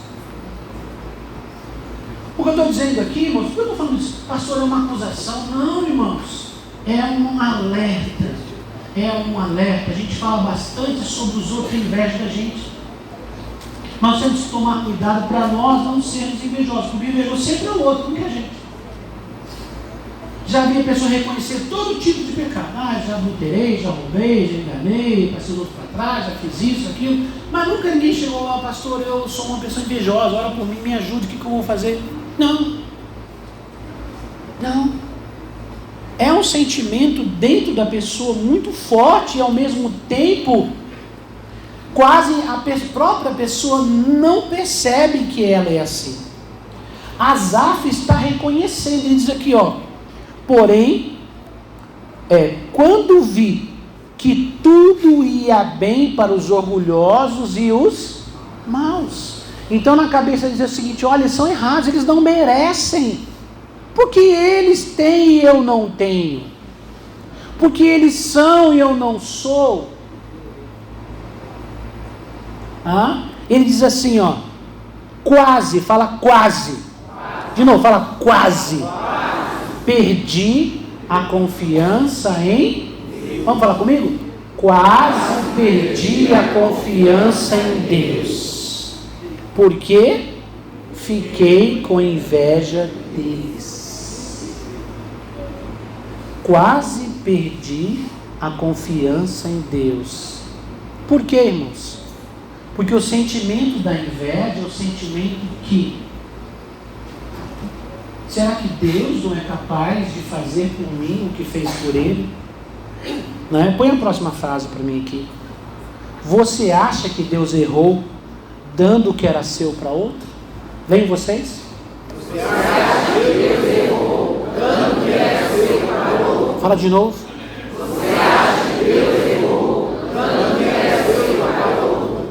O que eu estou dizendo aqui, irmãos, por que eu estou falando isso? Pastor, é uma acusação? Não, irmãos. É um alerta. A gente fala bastante sobre os outros inveja da gente. Nós temos que tomar cuidado para nós não sermos invejosos. Porque o invejoso sempre é o outro, nunca a gente. Já vi a pessoa reconhecer todo tipo de pecado. Já adulterei, já roubei, já enganei, passei o outro para trás, já fiz isso, aquilo. Mas nunca ninguém chegou lá, pastor, eu sou uma pessoa invejosa, ora por mim, me ajude, o que eu vou fazer? Não. É um sentimento dentro da pessoa muito forte e ao mesmo tempo quase a própria pessoa não percebe que ela é assim. Asaf está reconhecendo, ele diz aqui, porém, quando vi que tudo ia bem para os orgulhosos e os maus. Então na cabeça diz o seguinte, olha, eles são errados, eles não merecem. Porque eles têm e eu não tenho. Porque eles são e eu não sou. Ele diz assim, quase, fala quase. De novo, fala quase. Perdi a confiança em... Vamos falar comigo? Quase perdi a confiança em Deus. Porque fiquei com inveja deles. quase perdi a confiança em Deus. Por quê, irmãos? Porque o sentimento da inveja é o sentimento que, será que Deus não é capaz de fazer por mim o que fez por ele? Não é? Põe a próxima frase para mim aqui. Você acha que Deus errou dando o que era seu para outro? Vem vocês? Você acha que Deus errou dando o que era seu para outro? Fala de novo. Você acha que Deus errou dando o que era seu para outro?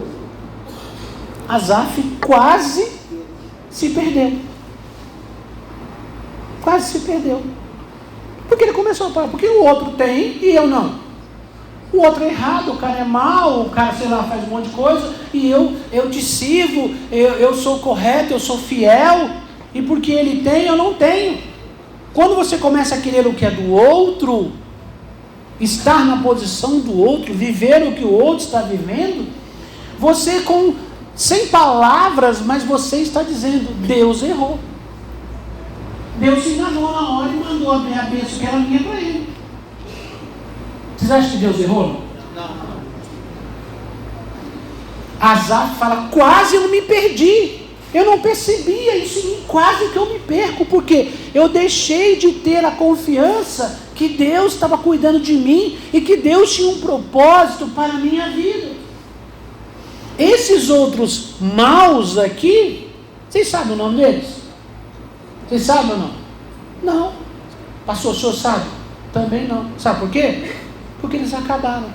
Asaf quase se perdeu. Quase se perdeu. Porque ele começou a falar, porque o outro tem e eu não. O outro é errado, o cara é mau, o cara, sei lá, faz um monte de coisa, e eu te sirvo, eu sou correto, eu sou fiel, e porque ele tem, eu não tenho. Quando você começa a querer o que é do outro, estar na posição do outro, viver o que o outro está vivendo, você sem palavras, mas você está dizendo, Deus errou. Deus se enganou na hora e mandou a bênção que era minha para ele. Vocês acham que Deus errou? Não. Asaf fala, quase eu me perdi. Eu não percebia isso em mim, quase que eu me perco, porque eu deixei de ter a confiança que Deus estava cuidando de mim e que Deus tinha um propósito para a minha vida. Esses outros maus aqui, vocês sabem o nome deles? Vocês sabem ou não? Não. Pastor, o senhor sabe? Também não. Sabe por quê? Porque eles acabaram.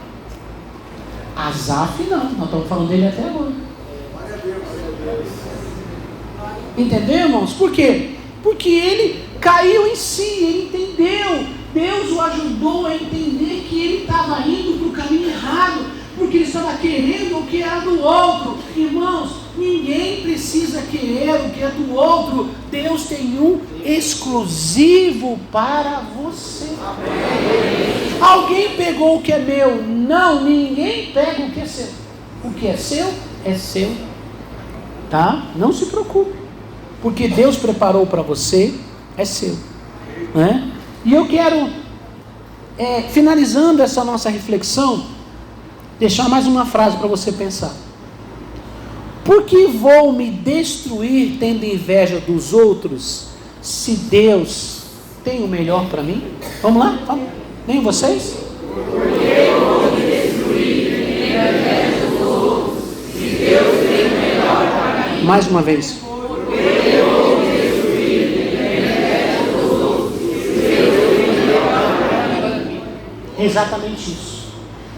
Asaf não. Nós estamos falando dele até agora. Entendeu, irmãos? Por quê? Porque ele caiu em si, ele entendeu. Deus o ajudou a entender que ele estava indo para o caminho errado, porque ele estava querendo o que era do outro. Irmãos, ninguém precisa querer o que é do outro. Deus tem um exclusivo para você. Amém. Alguém pegou o que é meu? Não, ninguém pega o que é seu. O que é seu, tá? Não se preocupe, porque Deus preparou para você, é seu, né? E eu quero, finalizando essa nossa reflexão, deixar mais uma frase para você pensar. Por que vou me destruir tendo inveja dos outros, se Deus tem o melhor para mim? Vamos lá? Fala. Nem vocês? Por que eu vou me destruir tendo inveja dos outros, se Deus tem o melhor para mim? Mais uma vez. Por que eu vou me destruir tendo inveja dos outros, se Deus tem o melhor para mim? Exatamente isso.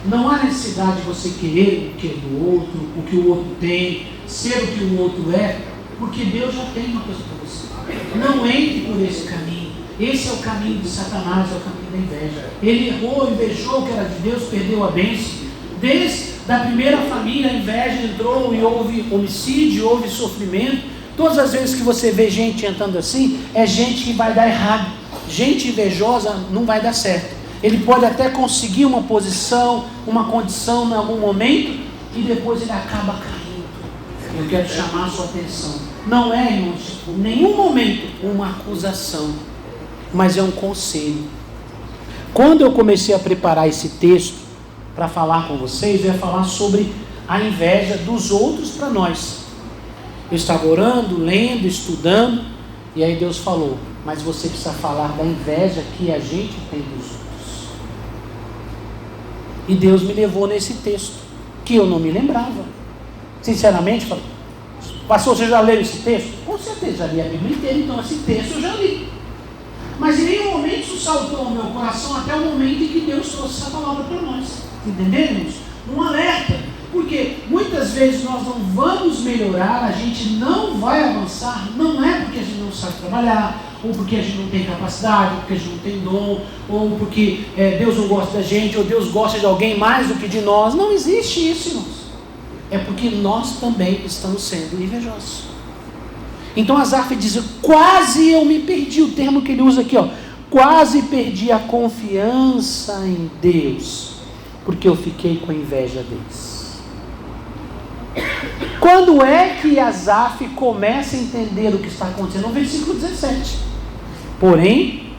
Não há necessidade de você querer o que é do outro, o que o outro tem, ser o que o outro é, porque Deus já tem uma coisa para você. Não entre por esse caminho. Esse é o caminho de Satanás, é o caminho da inveja. Ele errou, invejou o que era de Deus, perdeu a bênção. Desde a primeira família, a inveja entrou e houve homicídio, houve sofrimento. Todas as vezes que você vê gente entrando assim, é gente que vai dar errado. Gente invejosa não vai dar certo. Ele pode até conseguir uma posição, uma condição em algum momento, e depois ele acaba caindo. Eu quero chamar a sua atenção. Não é, irmãos, em nenhum momento uma acusação, mas é um conselho. Quando eu comecei a preparar esse texto para falar com vocês, eu ia falar sobre a inveja dos outros para nós. Eu estava orando, lendo, estudando, e aí Deus falou, mas você precisa falar da inveja que a gente tem dos outros. E Deus me levou nesse texto, que eu não me lembrava. Sinceramente, falei, pastor, você já leu esse texto? Com certeza, já li a Bíblia inteira, então esse texto eu já li. Mas em nenhum momento isso saltou no meu coração até o momento em que Deus trouxe essa palavra para nós. Entendemos? Um alerta. Porque muitas vezes nós não vamos melhorar, a gente não vai avançar, não é porque a gente não sabe trabalhar, ou porque a gente não tem capacidade, ou porque a gente não tem dom, ou porque Deus não gosta da gente, ou Deus gosta de alguém mais do que de nós. Não existe isso, irmãos. É porque nós também estamos sendo invejosos. Então Asaf diz, quase eu me perdi, o termo que ele usa aqui, quase perdi a confiança em Deus, porque eu fiquei com inveja deles. Quando é que Asaf começa a entender o que está acontecendo? No versículo 17. Porém,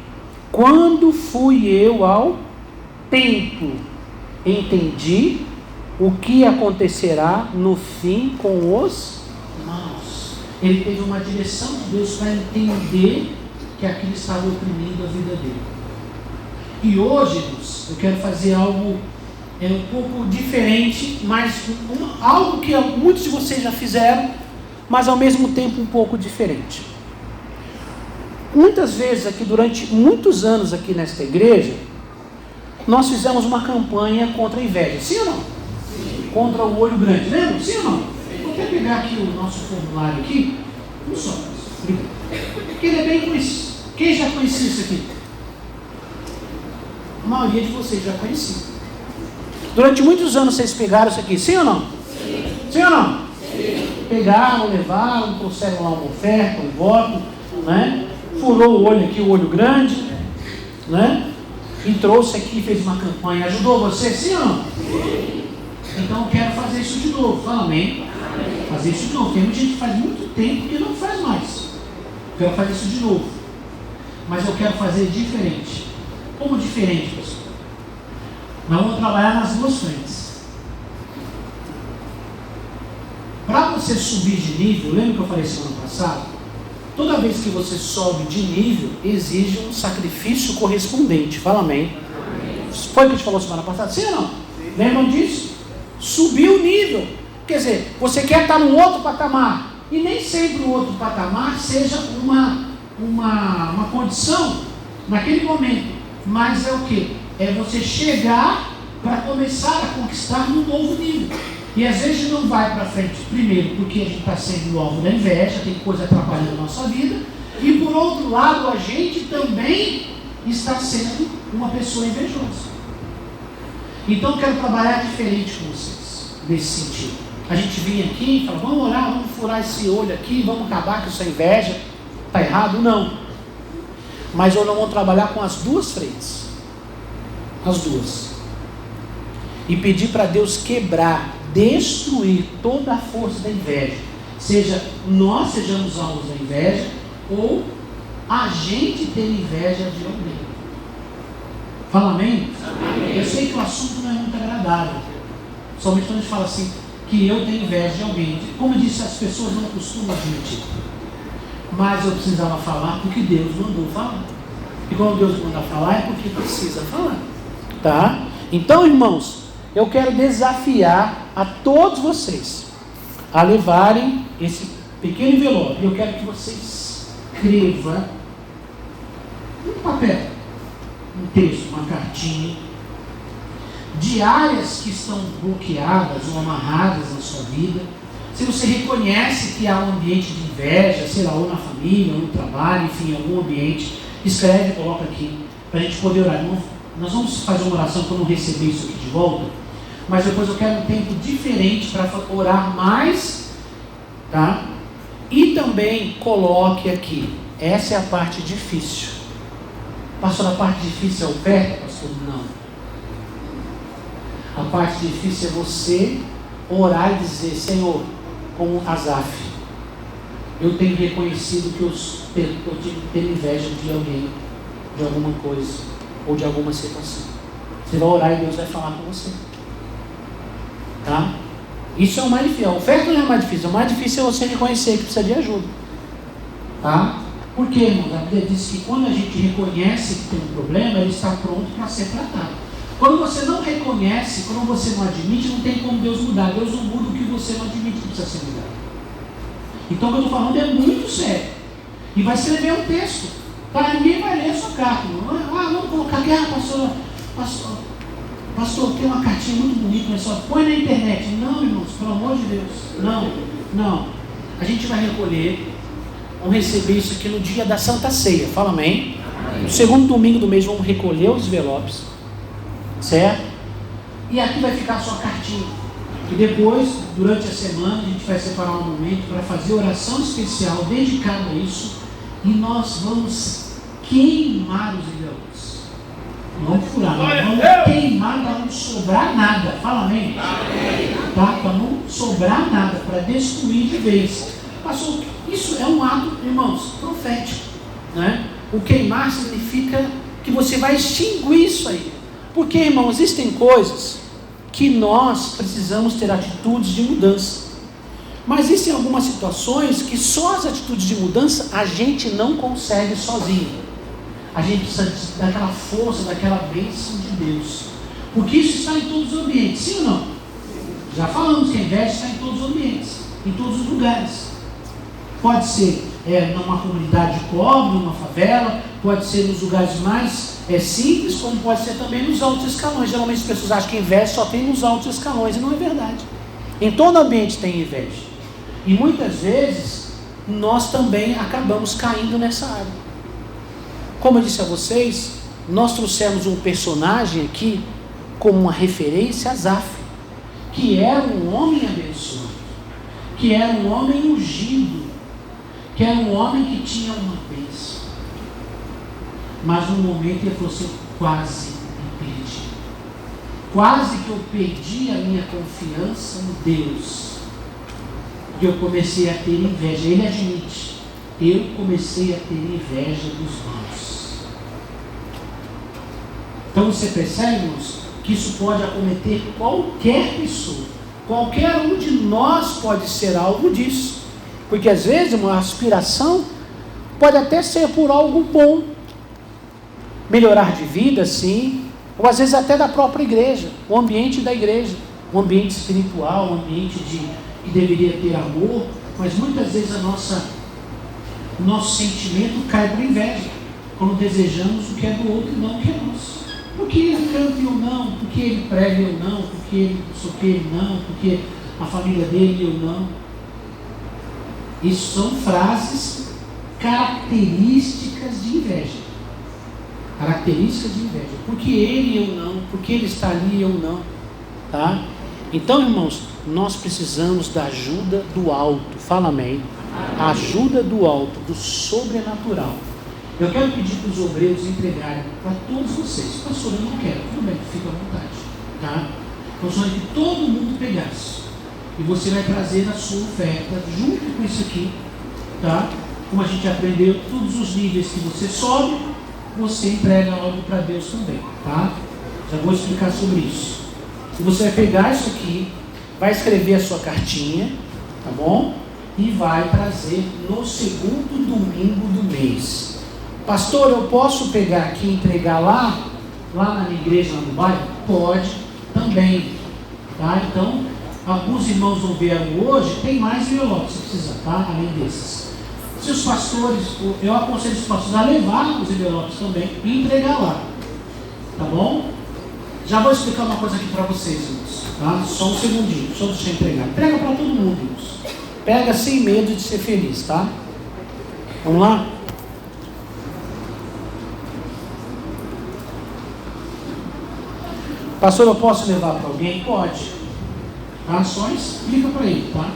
Quando fui eu ao templo, entendi o que acontecerá no fim com os maus. Ele teve uma direção de Deus para entender que aquilo estava oprimindo a vida dele. E hoje, irmãos, eu quero fazer algo um pouco diferente, mas algo que muitos de vocês já fizeram, mas ao mesmo tempo um pouco diferente. Muitas vezes aqui, durante muitos anos aqui nesta igreja, nós fizemos uma campanha contra a inveja, sim ou não? Sim. Contra o olho grande, lembra? Sim ou não? Vou até pegar aqui o nosso formulário aqui, não só, porque ele é bem conhecido. Quem já conhecia isso aqui? A maioria de vocês já conhecia. Durante muitos anos vocês pegaram isso aqui, sim ou não? Sim. Sim ou não? Sim. Pegaram, levaram, trouxeram lá uma oferta, um voto, né? Furou o olho aqui, o olho grande, né? E trouxe aqui e fez uma campanha. Ajudou você, sim ou não? Sim. Então eu quero fazer isso de novo. Fala amém. Fazer isso de novo. Tem muita gente que faz muito tempo que não faz mais. Eu quero fazer isso de novo. Mas eu quero fazer diferente. Como diferente, pessoal? Nós vamos trabalhar nas duas frentes. Para você subir de nível, lembra que eu falei semana passada? Toda vez que você sobe de nível, exige um sacrifício correspondente. Fala amém. Foi o que a gente falou semana passada? Sim ou não? Lembram disso? Subir o nível. Quer dizer, você quer estar num outro patamar. E nem sempre o outro patamar seja uma condição naquele momento. Mas é o que? É você chegar para começar a conquistar um novo nível. E às vezes não vai para frente, primeiro, porque a gente está sendo o alvo da inveja, tem coisa atrapalhando a nossa vida. E por outro lado, a gente também está sendo uma pessoa invejosa. Então eu quero trabalhar diferente com vocês, nesse sentido. A gente vinha aqui e fala, vamos orar, vamos furar esse olho aqui, vamos acabar com essa inveja. Está errado? Não. Mas hoje nós vamos trabalhar com as duas frentes. As duas. E pedir para Deus quebrar, destruir toda a força da inveja. Seja nós sejamos alvos da inveja, ou a gente ter inveja de alguém. Fala amém? Amém? Eu sei que o assunto não é muito agradável. Somente quando a gente fala assim, que eu tenho inveja de alguém. Como eu disse, as pessoas não costumam admitir. Mas eu precisava falar porque Deus mandou falar. E quando Deus manda falar, é porque precisa falar. Tá? Então, irmãos, eu quero desafiar a todos vocês a levarem esse pequeno envelope. Eu quero que vocês escrevam um papel, um texto, uma cartinha, de áreas que estão bloqueadas ou amarradas na sua vida. Se você reconhece que há um ambiente de inveja, sei lá, ou na família, ou no trabalho, enfim, em algum ambiente, escreve e coloca aqui, para a gente poder orar. Nós vamos fazer uma oração quando receber isso aqui de volta, mas depois eu quero um tempo diferente para orar mais, tá? E também coloque aqui, essa é a parte difícil. Pastor, a parte difícil é oferta? Pastor, não. A parte difícil é você orar e dizer, Senhor, como Asaf, eu tenho reconhecido que eu tenho inveja de alguém, de alguma coisa, ou de alguma situação. Você vai orar e Deus vai falar com você. Tá? Isso é o mais difícil. A oferta não é o mais difícil. O mais difícil é você reconhecer que precisa de ajuda. Tá? Por quê, irmãos? A Bíblia diz que quando a gente reconhece que tem um problema, ele está pronto para ser tratado. Quando você não reconhece, quando você não admite, não tem como Deus mudar. Deus não muda o que você não admite que precisa ser mudado. Então o que eu estou falando é muito sério. E vai escrever um texto. Tá? Ninguém vai ler a sua carta. Vamos colocar aqui, pastor, tem uma cartinha muito bonita, mas só põe na internet. Não, irmãos, pelo amor de Deus. Não. A gente vai recolher, vamos receber isso aqui no dia da Santa Ceia. Fala amém? No segundo domingo do mês vamos recolher os envelopes. Certo? E aqui vai ficar a sua cartinha. E depois, durante a semana, a gente vai separar um momento para fazer oração especial dedicada a isso. E nós vamos queimar os envelopes. Não vamos furar, vamos queimar para não sobrar nada. Fala amém? Tá? Para não sobrar nada, para destruir de vez. Pastor, isso é um ato, irmãos, profético. Né? O queimar significa que você vai extinguir isso aí. Porque, irmão, existem coisas que nós precisamos ter atitudes de mudança. Mas existem algumas situações que só as atitudes de mudança a gente não consegue sozinho. A gente precisa daquela força, daquela bênção de Deus. Porque isso está em todos os ambientes, sim ou não? Já falamos que a inveja está em todos os ambientes, em todos os lugares. Pode ser numa comunidade pobre, numa favela, pode ser nos lugares mais simples, como pode ser também nos altos escalões. Geralmente as pessoas acham que inveja só tem nos altos escalões, e não é verdade. Em todo ambiente tem inveja. E muitas vezes nós também acabamos caindo nessa área. Como eu disse a vocês, nós trouxemos um personagem aqui como uma referência, Asaf, que era um homem abençoado, que era um homem ungido, que era um homem que tinha uma bênção. Mas no momento ele falou assim: quase me perdi. Quase que eu perdi a minha confiança em Deus. E eu comecei a ter inveja. Ele admite: eu comecei a ter inveja dos maus. Então você percebe, irmãos, que isso pode acometer qualquer pessoa. Qualquer um de nós pode ser alvo disso. Porque às vezes uma aspiração pode até ser por algo bom. Melhorar de vida, sim. Ou às vezes até da própria igreja. O ambiente da igreja. O ambiente espiritual, o ambiente que deveria ter amor. Mas muitas vezes o nosso sentimento cai por inveja. Quando desejamos o que é do outro e não o que é nosso. Porque ele canta e eu não, porque ele prega e eu não, porque ele soqueia e não, porque a família dele e eu não. Isso são frases características de inveja. Características de inveja. Porque ele e eu não, porque ele está ali e eu não. Tá? Então, irmãos, nós precisamos da ajuda do alto. Fala amém. A ajuda do alto, do sobrenatural. Eu quero pedir para os obreiros entregarem para todos vocês. Pastor, eu não quero. Tudo bem, fica à vontade. Tá? Eu só que todo mundo pegasse. E você vai trazer a sua oferta junto com isso aqui. Tá? Como a gente aprendeu, todos os níveis que você sobe, você entrega algo para Deus também. Tá? Já vou explicar sobre isso. E você vai pegar isso aqui, vai escrever a sua cartinha, tá bom? E vai trazer no segundo domingo do mês. Pastor, eu posso pegar aqui e entregar lá na minha igreja, lá no bairro? Pode também. Tá? Então, alguns irmãos não vieram hoje, tem mais envelopes se precisar, tá? Além desses. Se os pastores, eu aconselho os pastores a levar os envelopes também e entregar lá. Tá bom? Já vou explicar uma coisa aqui para vocês, irmãos. Tá? Só um segundinho, só deixa eu entregar. Pega para todo mundo, irmãos. Pega sem medo de ser feliz, tá? Vamos lá? Pastor, eu posso levar para alguém? Pode. Tá? Só explica para ele, tá?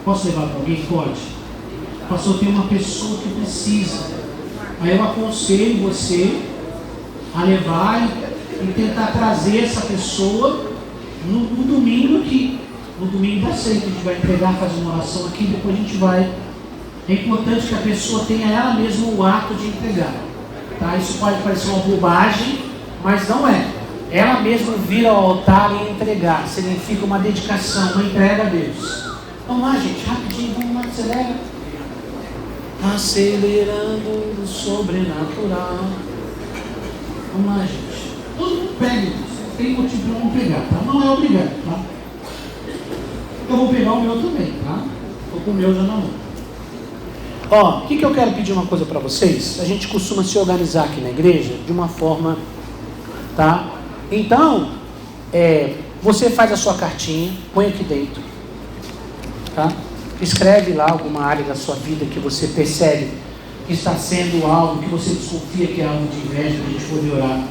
Posso levar para alguém? Pode. Pastor, tem uma pessoa que precisa. Aí eu aconselho você a levar e tentar trazer essa pessoa no domingo aqui. No domingo da ceia, que a gente vai entregar, fazer uma oração aqui, depois a gente vai. É importante que a pessoa tenha ela mesma o ato de entregar. Tá? Isso pode parecer uma bobagem, mas não é. Ela mesma vir ao altar e entregar. Significa uma dedicação, uma entrega a Deus. Vamos lá, gente, rapidinho, vamos lá, acelera. Acelerando o sobrenatural. Vamos lá, gente. Todo mundo pega isso. Tem motivo para não pegar, tá? Não é obrigado, tá? Eu vou pegar o meu também, tá? Estou com o meu já na mão. Ó, o que eu quero pedir uma coisa para vocês? A gente costuma se organizar aqui na igreja de uma forma, tá? Então, você faz a sua cartinha, põe aqui dentro, tá? Escreve lá alguma área da sua vida que você percebe que está sendo algo, que você desconfia que é algo de inveja, para a gente poder orar.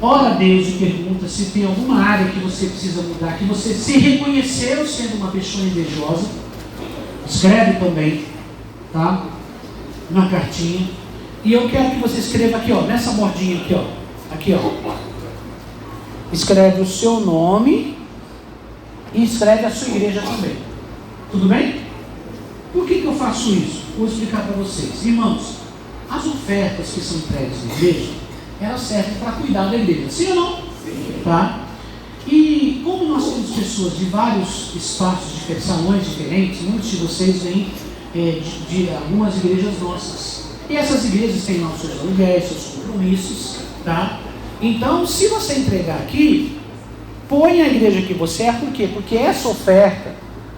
Ora a Deus e pergunta se tem alguma área que você precisa mudar, que você se reconheceu sendo uma pessoa invejosa. Escreve também, tá? Na cartinha. E eu quero que você escreva aqui, ó, nessa bordinha aqui, ó. Aqui, ó. Escreve o seu nome e escreve a sua igreja também. Tudo bem? Por que eu faço isso? Vou explicar para vocês. Irmãos, as ofertas que são entregues na igreja, elas servem para cuidar da igreja. Sim ou não? Sim. Tá? E como nós temos pessoas de vários espaços, de salões diferentes, muitos de vocês vêm de algumas igrejas nossas. E essas igrejas têm lá os seus aluguéis, seus compromissos, tá? Então, se você entregar aqui, põe a igreja que você é, por quê? Porque essa oferta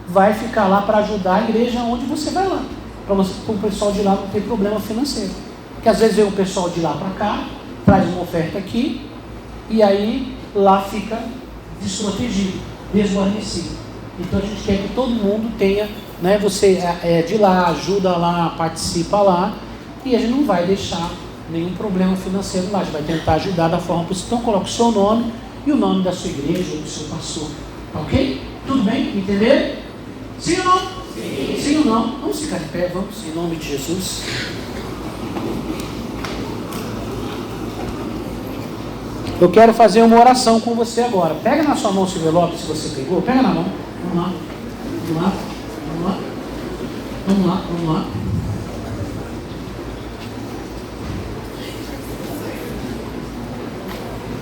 vai ficar lá para ajudar a igreja onde você vai lá. Para o pessoal de lá não ter problema financeiro. Porque às vezes vem o pessoal de lá para cá, traz uma oferta aqui, e aí lá fica desprotegido, desguarnecido. Então a gente quer que todo mundo tenha, né, você é de lá, ajuda lá, participa lá, e a gente não vai deixar nenhum problema financeiro lá, a gente vai tentar ajudar da forma possível. Então coloca o seu nome e o nome da sua igreja ou do seu pastor, ok? Tudo bem? Entenderam? Sim ou não? Sim. Sim ou não? Vamos ficar de pé, vamos, em nome de Jesus. Eu quero fazer uma oração com você agora. Pega na sua mão esse envelope, se você pegou. Pega na mão. Vamos lá. Vamos lá. Vamos lá. Vamos lá. Vamos lá.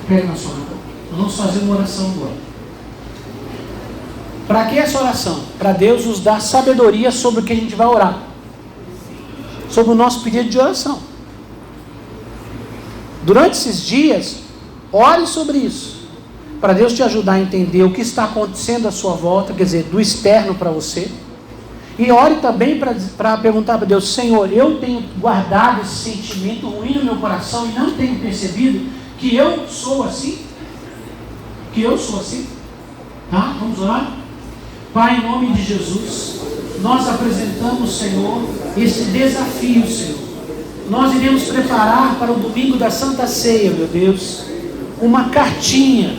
Pega na sua mão. Nós vamos fazer uma oração agora. Para que essa oração? Para Deus nos dar sabedoria sobre o que a gente vai orar. Sobre o nosso pedido de oração. Durante esses dias, ore sobre isso, para Deus te ajudar a entender o que está acontecendo à sua volta, quer dizer, do externo para você. E ore também para perguntar para Deus: Senhor, eu tenho guardado esse sentimento ruim no meu coração e não tenho percebido que eu sou assim? Que eu sou assim? Tá? Vamos orar? Pai, em nome de Jesus, nós apresentamos, Senhor, esse desafio, Senhor. Nós iremos preparar para o domingo da Santa Ceia, meu Deus, uma cartinha,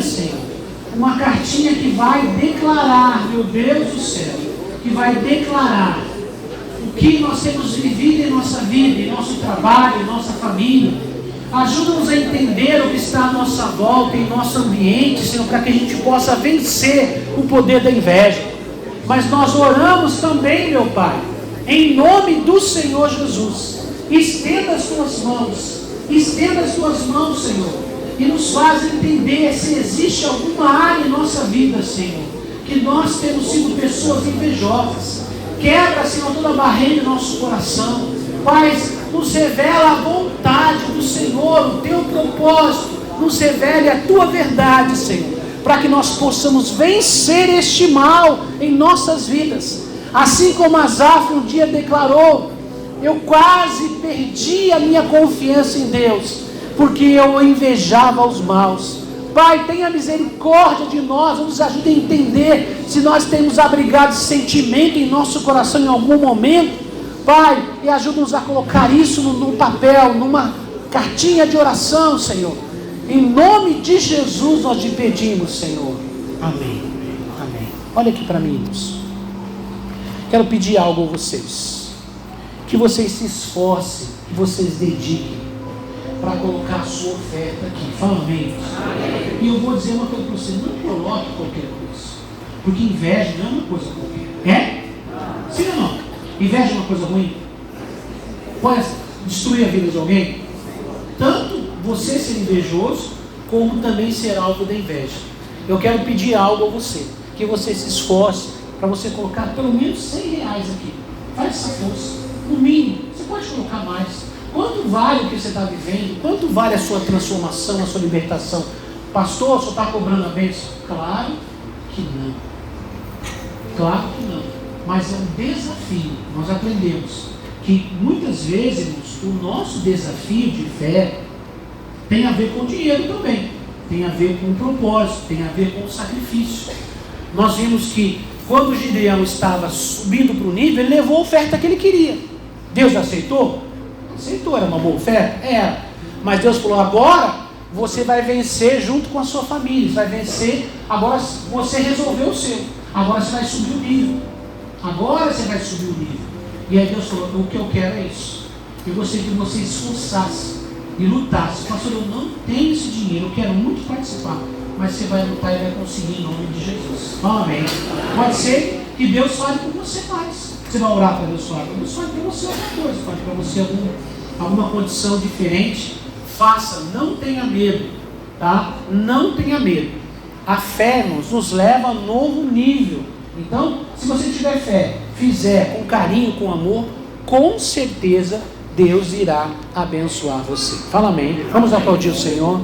Senhor, uma cartinha que vai declarar, meu Deus do céu, que vai declarar o que nós temos vivido em nossa vida, em nosso trabalho, em nossa família. Ajuda-nos a entender o que está à nossa volta, em nosso ambiente, Senhor, para que a gente possa vencer o poder da inveja. Mas nós oramos também, meu Pai, em nome do Senhor Jesus. Estenda as tuas mãos, Senhor, e nos faz entender se existe alguma área em nossa vida, Senhor, que nós temos sido pessoas invejosas. Quebra, Senhor, toda barreira em nosso coração. Pai, nos revela a vontade do Senhor, o teu propósito, nos revele a tua verdade, Senhor, para que nós possamos vencer este mal em nossas vidas. Assim como Asaf um dia declarou: eu quase perdi a minha confiança em Deus, porque eu invejava os maus. Pai, tenha misericórdia de nós, nos ajude a entender se nós temos abrigado esse sentimento em nosso coração em algum momento. Pai, e ajuda-nos a colocar isso num papel, numa cartinha de oração, Senhor. Em nome de Jesus nós te pedimos, Senhor. Amém. Amém. Olha aqui para mim, irmãos. Quero pedir algo a vocês. Que vocês se esforcem, que vocês dediquem para colocar a sua oferta aqui. Fala amém. Amém. E eu vou dizer uma coisa para você: não coloque qualquer coisa, porque inveja não é uma coisa qualquer. É? Sim ou não? Inveja é uma coisa ruim? Pode destruir a vida de alguém? Tanto você ser invejoso, como também ser alvo da inveja. Eu quero pedir algo a você, que você se esforce para você colocar pelo menos R$100 aqui. Faz essa força, no mínimo. Você pode colocar mais. Quanto vale o que você está vivendo? Quanto vale a sua transformação, a sua libertação? Pastor, você está cobrando a bênção? Claro que não. Claro que não. Mas é um desafio. Nós aprendemos que muitas vezes, irmãos, o nosso desafio de fé tem a ver com dinheiro também, tem a ver com o propósito, tem a ver com o sacrifício. Nós vimos que quando o Gideão estava subindo para o nível, ele levou a oferta que ele queria. Deus aceitou? Aceitou, era uma boa oferta? Era. Mas Deus falou: agora você vai vencer junto com a sua família, você vai vencer, agora você resolveu o seu, agora você vai subir o nível. Agora você vai subir o nível. E aí Deus falou: o que eu quero é isso. Eu gostaria que você esforçasse e lutasse. Pastor, eu não tenho esse dinheiro, eu quero muito participar. Mas você vai lutar e vai conseguir em nome de Jesus. Amém. Pode ser que Deus fale com você mais. Você vai orar para abençoar para você outra coisa, para você alguma condição diferente. Faça, não tenha medo, tá? Não tenha medo. A fé nos leva a um novo nível. Então, se você tiver fé, fizer com carinho, com amor, com certeza Deus irá abençoar você. Fala amém. Vamos aplaudir o Senhor.